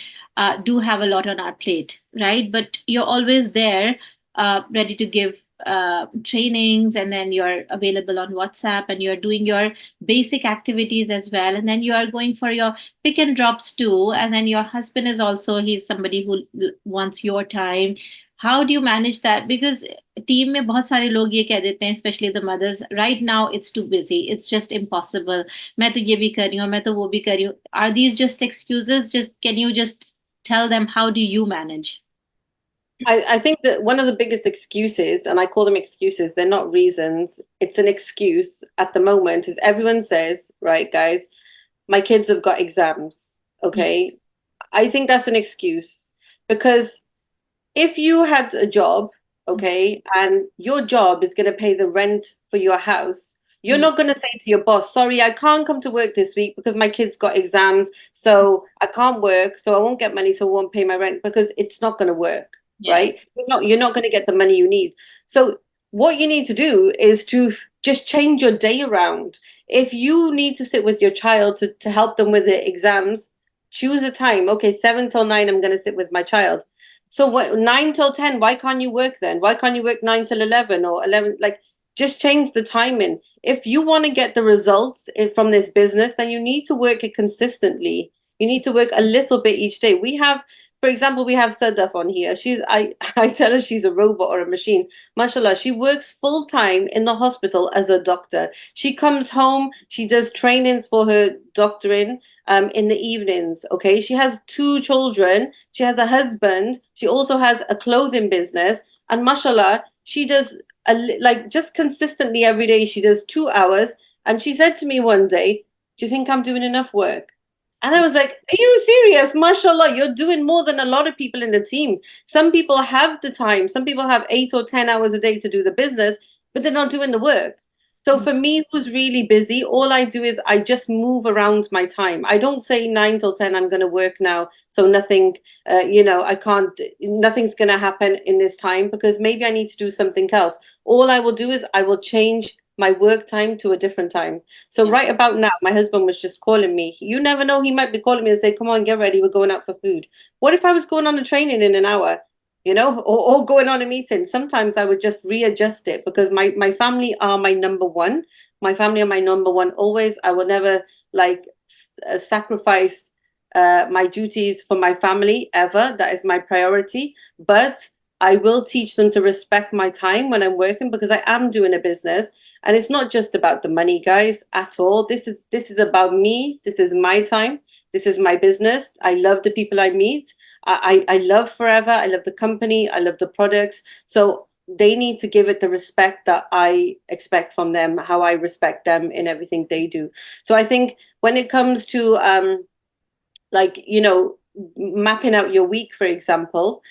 do have a lot on our plate, right? But you're always there, ready to give trainings, and then you're available on WhatsApp, and you're doing your basic activities as well, and then you are going for your pick and drops too, and then your husband is also, he's somebody who wants your time. How do you manage that? Because team में बहुत सारे लोग ये कह देते हैं, especially the mothers, right now it's too busy, it's just impossible, मैं तो ये भी कर रही हूँ, मैं तो वो भी कर रही हूँ. Are these just excuses? Just can you just tell them, how do you manage? I think that one of the biggest excuses, and I call them excuses, they're not reasons, it's an excuse at the moment, is everyone says, right, guys, my kids have got exams. Okay. I think that's an excuse because if you had a job, okay, and your job is going to pay the rent for your house, you're Mm. not going to say to your boss, sorry, I can't come to work this week because my kids got exams. So I can't work. So I won't get money. So I won't pay my rent because it's not going to work, Yeah. right? You're not going to get the money you need. So what you need to do is to just change your day around. If you need to sit with your child to help them with their exams, choose a time. Okay, 7 till 9, I'm going to sit with my child. So what 9 till 10, why can't you work then? Why can't you work 9 till 11 or 11? Like just change the timing. If you want to get the results from this business, then you need to work it consistently. You need to work a little bit each day. For example, we have Sadaf on here. I tell her she's a robot or a machine. Mashallah, she works full time in the hospital as a doctor. She comes home, she does trainings for her doctoring in the evenings. Okay, she has 2 children, she has a husband, she also has a clothing business, and mashallah, she does like just consistently every day. She does 2 hours, and she said to me one day, "Do you think I'm doing enough work?" And I was like, "Are you serious? Mashallah, you're doing more than a lot of people in the team. Some people have the time. Some people have 8 or 10 hours a day to do the business, but they're not doing the work." So for me, who's really busy, all I do is I just move around my time. I don't say 9 till 10, I'm going to work now. So I can't, nothing's going to happen in this time because maybe I need to do something else. All I will do is I will change my work time to a different time. So Yeah. right about now, my husband was just calling me. You never know, he might be calling me and say, "Come on, get ready, we're going out for food." What if I was going on a training in an hour? Or going on a meeting. Sometimes I would just readjust it because my family are my number one. My family are my number one always. I will never like sacrifice my duties for my family ever. That is my priority. But I will teach them to respect my time when I'm working because I am doing a business. And it's not just about the money, guys, at all. This is about me. This is my time. This is my business. I love the people I meet. I love Forever. I love the company. I love the products. So they need to give it the respect that I expect from them, how I respect them in everything they do. So I think when it comes to like, mapping out your week, for example,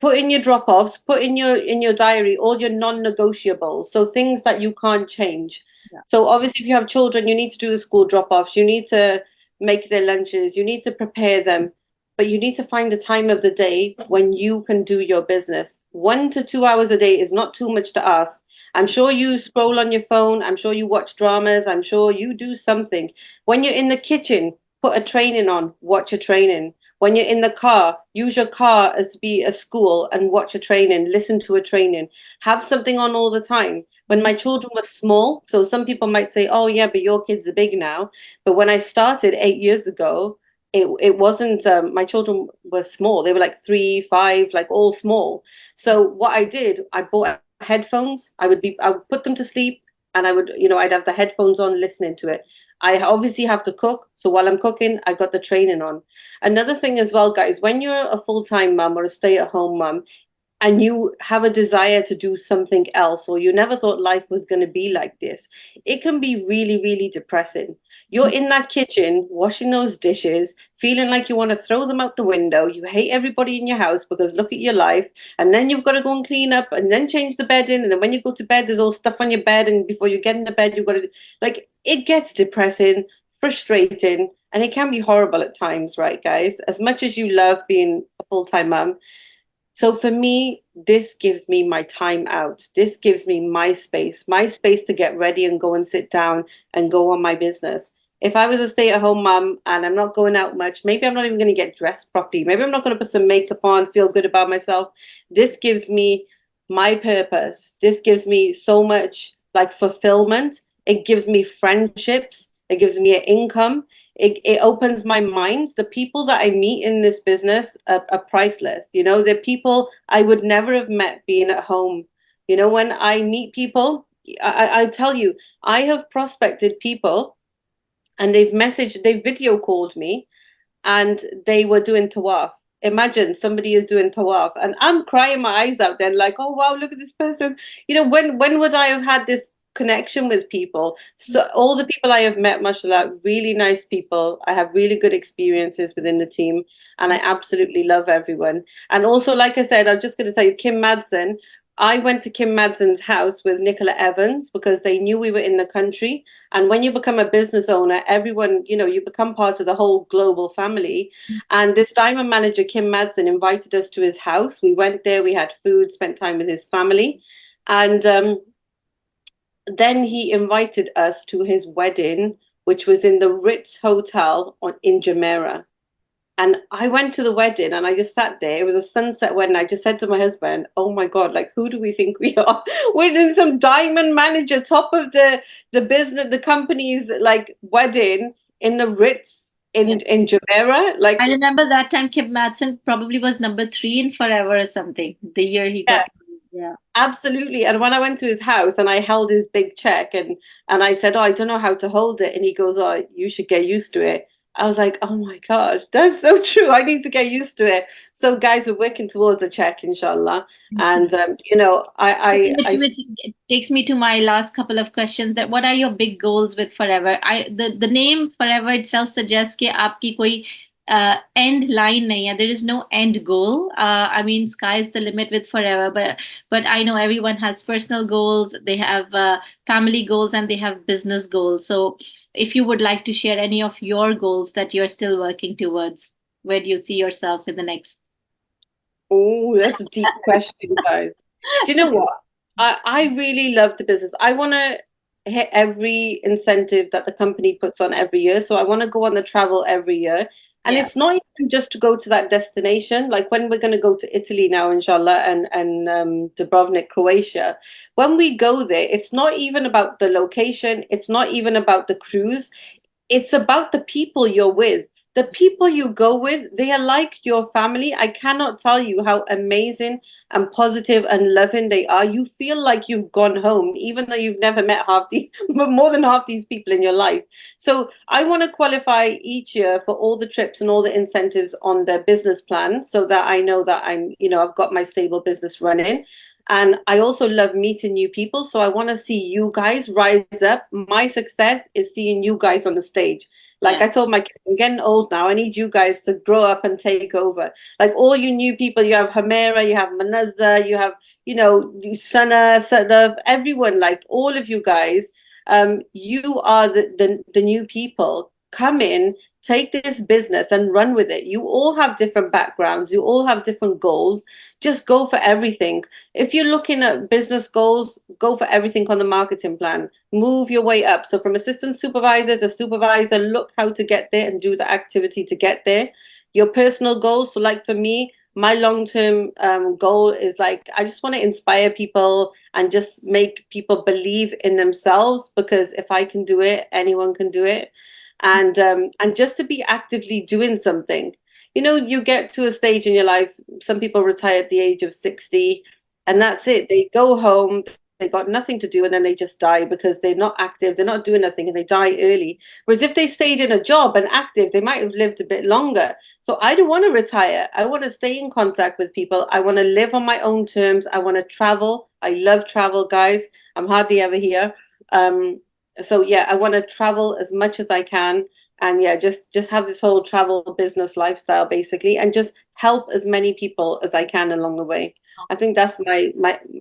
put in your drop-offs, put in your diary all your non-negotiables, so things that you can't change. Yeah. So obviously if you have children, you need to do the school drop-offs, you need to make their lunches, you need to prepare them, but you need to find the time of the day when you can do your business. 1 to 2 hours a day is not too much to ask. I'm sure you scroll on your phone, I'm sure you watch dramas, I'm sure you do something. When you're in the kitchen, put a training on, watch a training. When you're in the car, use your car as to be a school and watch a training, listen to a training, have something on all the time. When my children were small, so some people might say, oh, yeah, but your kids are big now. But when I started 8 years ago, it wasn't, my children were small. They were like 3, 5, like all small. So what I did, I bought headphones. I would put them to sleep and I'd have the headphones on listening to it. I obviously have to cook. So while I'm cooking, I got the training on. Another thing as well, guys, when you're a full-time mum or a stay-at-home mum and you have a desire to do something else, or you never thought life was going to be like this, it can be really, really depressing. You're in that kitchen washing those dishes, feeling like you want to throw them out the window. You hate everybody in your house because look at your life. And then you've got to go and clean up and then change the bed in. And then when you go to bed, there's all stuff on your bed. And before you get in the bed, you've got to, like, it gets depressing, frustrating, and it can be horrible at times, right, guys? As much as you love being a full-time mum. So for me, this gives me my time out. This gives me my space to get ready and go and sit down and go on my business. If I was a stay-at-home mum and I'm not going out much, maybe I'm not even going to get dressed properly. Maybe I'm not going to put some makeup on, feel good about myself. This gives me my purpose. This gives me so much like fulfillment. It gives me friendships. It gives me an income. It opens my mind. The people that I meet in this business are priceless. They're people I would never have met being at home. When I meet people, I tell you, I have prospected people and they've video called me and they were doing tawaf. Imagine somebody is doing tawaf and I'm crying my eyes out then, like, oh wow, look at this person. When would I have had this connection with people? So all the people I have met, mashallah, really nice people. I have really good experiences within the team and I absolutely love everyone. And also, like I said, I'm just going to tell you, Kim Madsen, I went to Kim Madsen's house with Nicola Evans because they knew we were in the country. And when you become a business owner, everyone, you become part of the whole global family. And this diamond manager, Kim Madsen, invited us to his house. We went there, we had food, spent time with his family. And then he invited us to his wedding, which was in the Ritz Hotel in Jumeirah. And I went to the wedding and I just sat there. It was a sunset wedding. I just said to my husband, oh my God, like, who do we think we are? We're in some diamond manager, top of the business, the company's like wedding in the Ritz Yeah. in Jumeirah. Like, I remember that time Kim Madsen probably was number three in Forever or something, the year he got yeah, married. Yeah. absolutely. And when I went to his house and I held his big check and I said, oh, I don't know how to hold it. And he goes, oh, you should get used to it. I was like, oh my gosh, that's so true. I need to get used to it. So, guys, we're working towards a check, inshallah. And I Which takes me to my last couple of questions. That what are your big goals with Forever? The name Forever itself suggests कि आपकी कोई end line nahi hai. There is no end goal. I mean, sky is the limit with Forever. But I know everyone has personal goals. They have family goals and they have business goals. So if you would like to share any of your goals that you're still working towards, where do you see yourself in the next? Oh, that's a deep question, guys. Do you know what? I really love the business. I want to hit every incentive that the company puts on every year. So I want to go on the travel every year. And Yeah. it's not even just to go to that destination. Like when we're going to go to Italy now, inshallah, and Dubrovnik, Croatia. When we go there, it's not even about the location. It's not even about the cruise. It's about the people you're with. The people you go with, they are like your family. I cannot tell you how amazing and positive and loving they are. You feel like you've gone home, even though you've never met half the, but more than half these people in your life. So I want to qualify each year for all the trips and all the incentives on the business plan so that I know that I've got my stable business running. And I also love meeting new people. So I want to see you guys rise up. My success is seeing you guys on the stage. Like Yeah. I told my kids, I'm getting old now. I need you guys to grow up and take over. Like all you new people, you have Hamera, you have Manazza, you have, Sana, Sadaf, everyone, like all of you guys, you are the new people. Come in, take this business and run with it. You all have different backgrounds, you all have different goals. Just go for everything. If you're looking at business goals, go for everything on the marketing plan. Move your way up. So from assistant supervisor to supervisor, look how to get there and do the activity to get there. Your personal goals. So like for me, my long-term goal is like I just want to inspire people and just make people believe in themselves, because if I can do it, anyone can do it. And just to be actively doing something. You get to a stage in your life, some people retire at the age of 60, and that's it. They go home, they got nothing to do, and then they just die because they're not active, they're not doing nothing, and they die early. Whereas if they stayed in a job and active, they might have lived a bit longer. So I don't want to retire. I want to stay in contact with people. I want to live on my own terms. I want to travel. I love travel, guys. I'm hardly ever here. So yeah, I want to travel as much as I can, and yeah, just have this whole travel business lifestyle basically, and just help as many people as I can along the way. I think that's my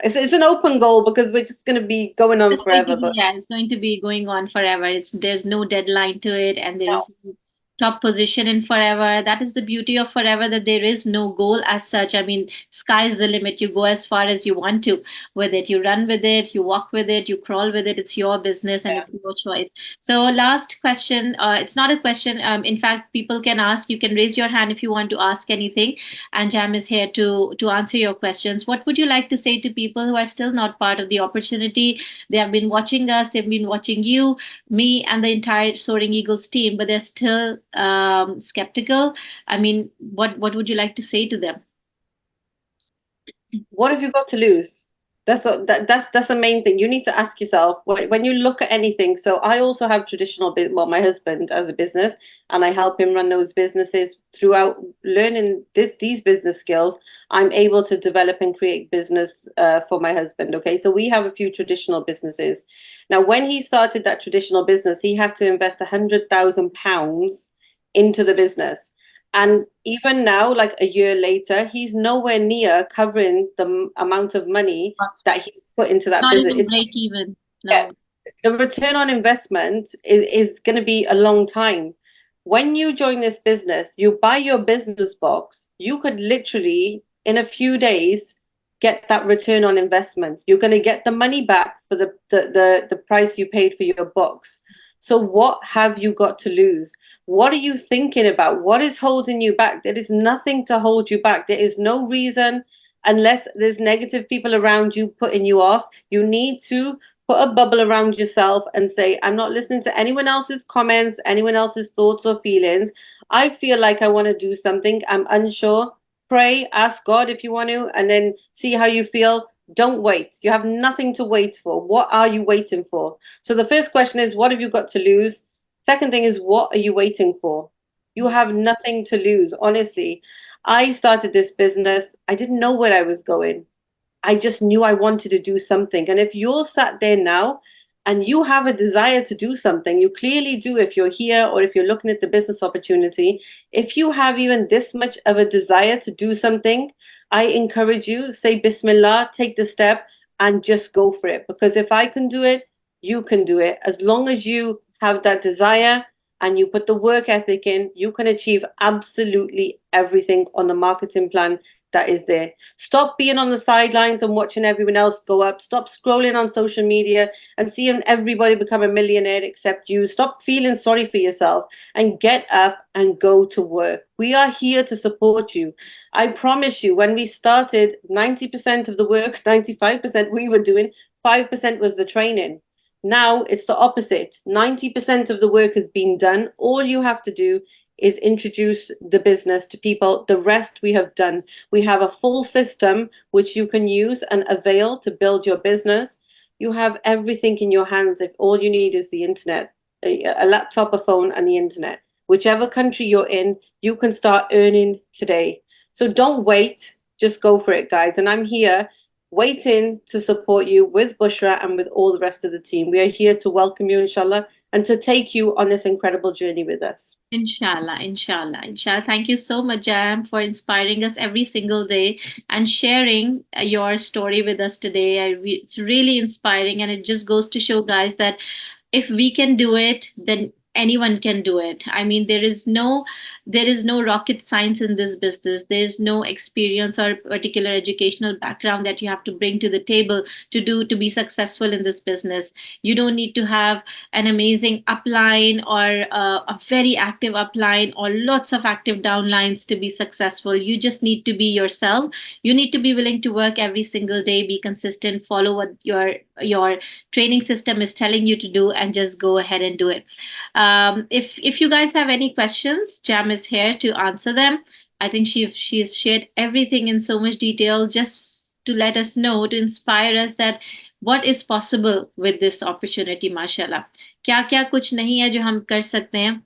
it's an open goal because we're just going to be going on It's going to forever, be, but yeah, it's going to be going on forever. There's no deadline to it, and there is no top position in forever. That is the beauty of forever, that there is no goal as such. I mean, sky's the limit. You go as far as you want to with it. You run with it, you walk with it, you crawl with it. It's your business and yeah. it's your choice. So last question, it's not a question. In fact, people can ask, you can raise your hand if you want to ask anything, and Jam is here to answer your questions. What would you like to say to people who are still not part of the opportunity? They have been watching us, they've been watching you, me, and the entire Soaring Eagles team, but they're still skeptical. I mean, what would you like to say to them? What have you got to lose? That's the main thing. You need to ask yourself when you look at anything. So I also have well, my husband as a business, and I help him run those businesses. Throughout learning these business skills, I'm able to develop and create business for my husband. Okay, so we have a few traditional businesses. Now, when he started that traditional business, he had to invest £100,000 into the business. And even now, like a year later, he's nowhere near covering the amount of money Cost. that he put into that Not business. even break even. Yeah, No. the return on investment is going to be a long time. When you join this business, you buy your business box, you could literally, in a few days, get that return on investment. You're going to get the money back for the price you paid for your box. So what have you got to lose? What are you thinking about? What is holding you back? There is nothing to hold you back. There is no reason, unless there's negative people around you putting you off. You need to put a bubble around yourself and say, I'm not listening to anyone else's comments, anyone else's thoughts or feelings. I feel like I want to do something. I'm unsure. Pray, ask God if you want to, and then see how you feel. Don't wait. You have nothing to wait for. What are you waiting for? So the first question is, what have you got to lose? Second thing is, what are you waiting for? You have nothing to lose, honestly. I started this business. I didn't know where I was going. I just knew I wanted to do something. And if you're sat there now and you have a desire to do something, you clearly do if you're here or if you're looking at the business opportunity. If you have even this much of a desire to do something, I encourage you, say Bismillah, take the step and just go for it. Because if I can do it, you can do it. As long as you have that desire and you put the work ethic in, you can achieve absolutely everything on the marketing plan that is there. Stop being on the sidelines and watching everyone else go up. Stop scrolling on social media and seeing everybody become a millionaire except you. Stop feeling sorry for yourself and get up and go to work. We are here to support you. I promise you, when we started, 90% of the work, 95% we were doing, 5% was the training. Now it's the opposite. 90% of the work has been done. All you have to do is introduce the business to people. The rest we have done. We have a full system which you can use and avail to build your business. You have everything in your hands if all you need is the internet, a laptop, a phone, and the internet. Whichever country you're in, you can start earning today. So don't wait, just go for it, guys. And I'm here. waiting to support you with Bushra and with all the rest of the team. We are here to welcome you, inshallah, and to take you on this incredible journey with us. Inshallah, inshallah, inshallah. Thank you so much, Jam, for inspiring us every single day and sharing your story with us today. It's really inspiring, and it just goes to show, guys, that if we can do it, then anyone can do it. I mean, there is no rocket science in this business. There's no experience or particular educational background that you have to bring to the table to be successful in this business. You don't need to have an amazing upline or a very active upline or lots of active downlines to be successful. You just need to be yourself. You need to be willing to work every single day, be consistent, follow what your training system is telling you to do, and just go ahead and do it. If you guys have any questions, Jam is here to answer them. I think she's shared everything in so much detail just to let us know, to inspire us that what is possible with this opportunity, mashallah. क्या क्या कुछ नहीं है जो हम कर सकते हैं.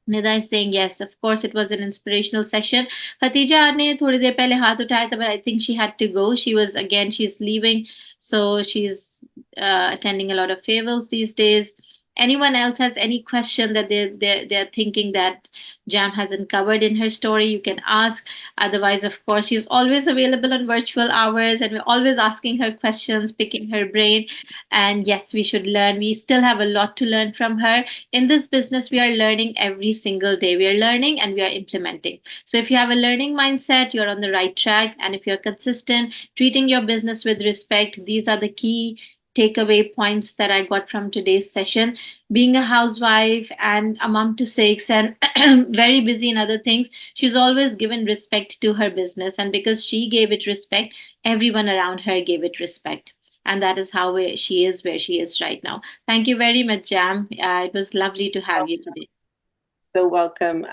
Nida is saying yes, of course, it was an inspirational session. Khatija ने थोड़ी देर पहले हाथ उठाया था, but I think she had to go. She's leaving, so she's attending a lot of farewells these days. Anyone else has any question that they're thinking that Jam hasn't covered in her story, you can ask. Otherwise, of course, she's always available on virtual hours, and we're always asking her questions, picking her brain. And yes, we should learn. We still have a lot to learn from her. In this business, we are learning every single day. We are learning and we are implementing. So if you have a learning mindset, you're on the right track. And if you're consistent, treating your business with respect, these are the key takeaway points that I got from today's session. Being a housewife and a mom to six and very busy in other things, she's always given respect to her business. And because she gave it respect, everyone around her gave it respect. And that is how she is where she is right now. Thank you very much, Jam. It was lovely to have you today. So welcome.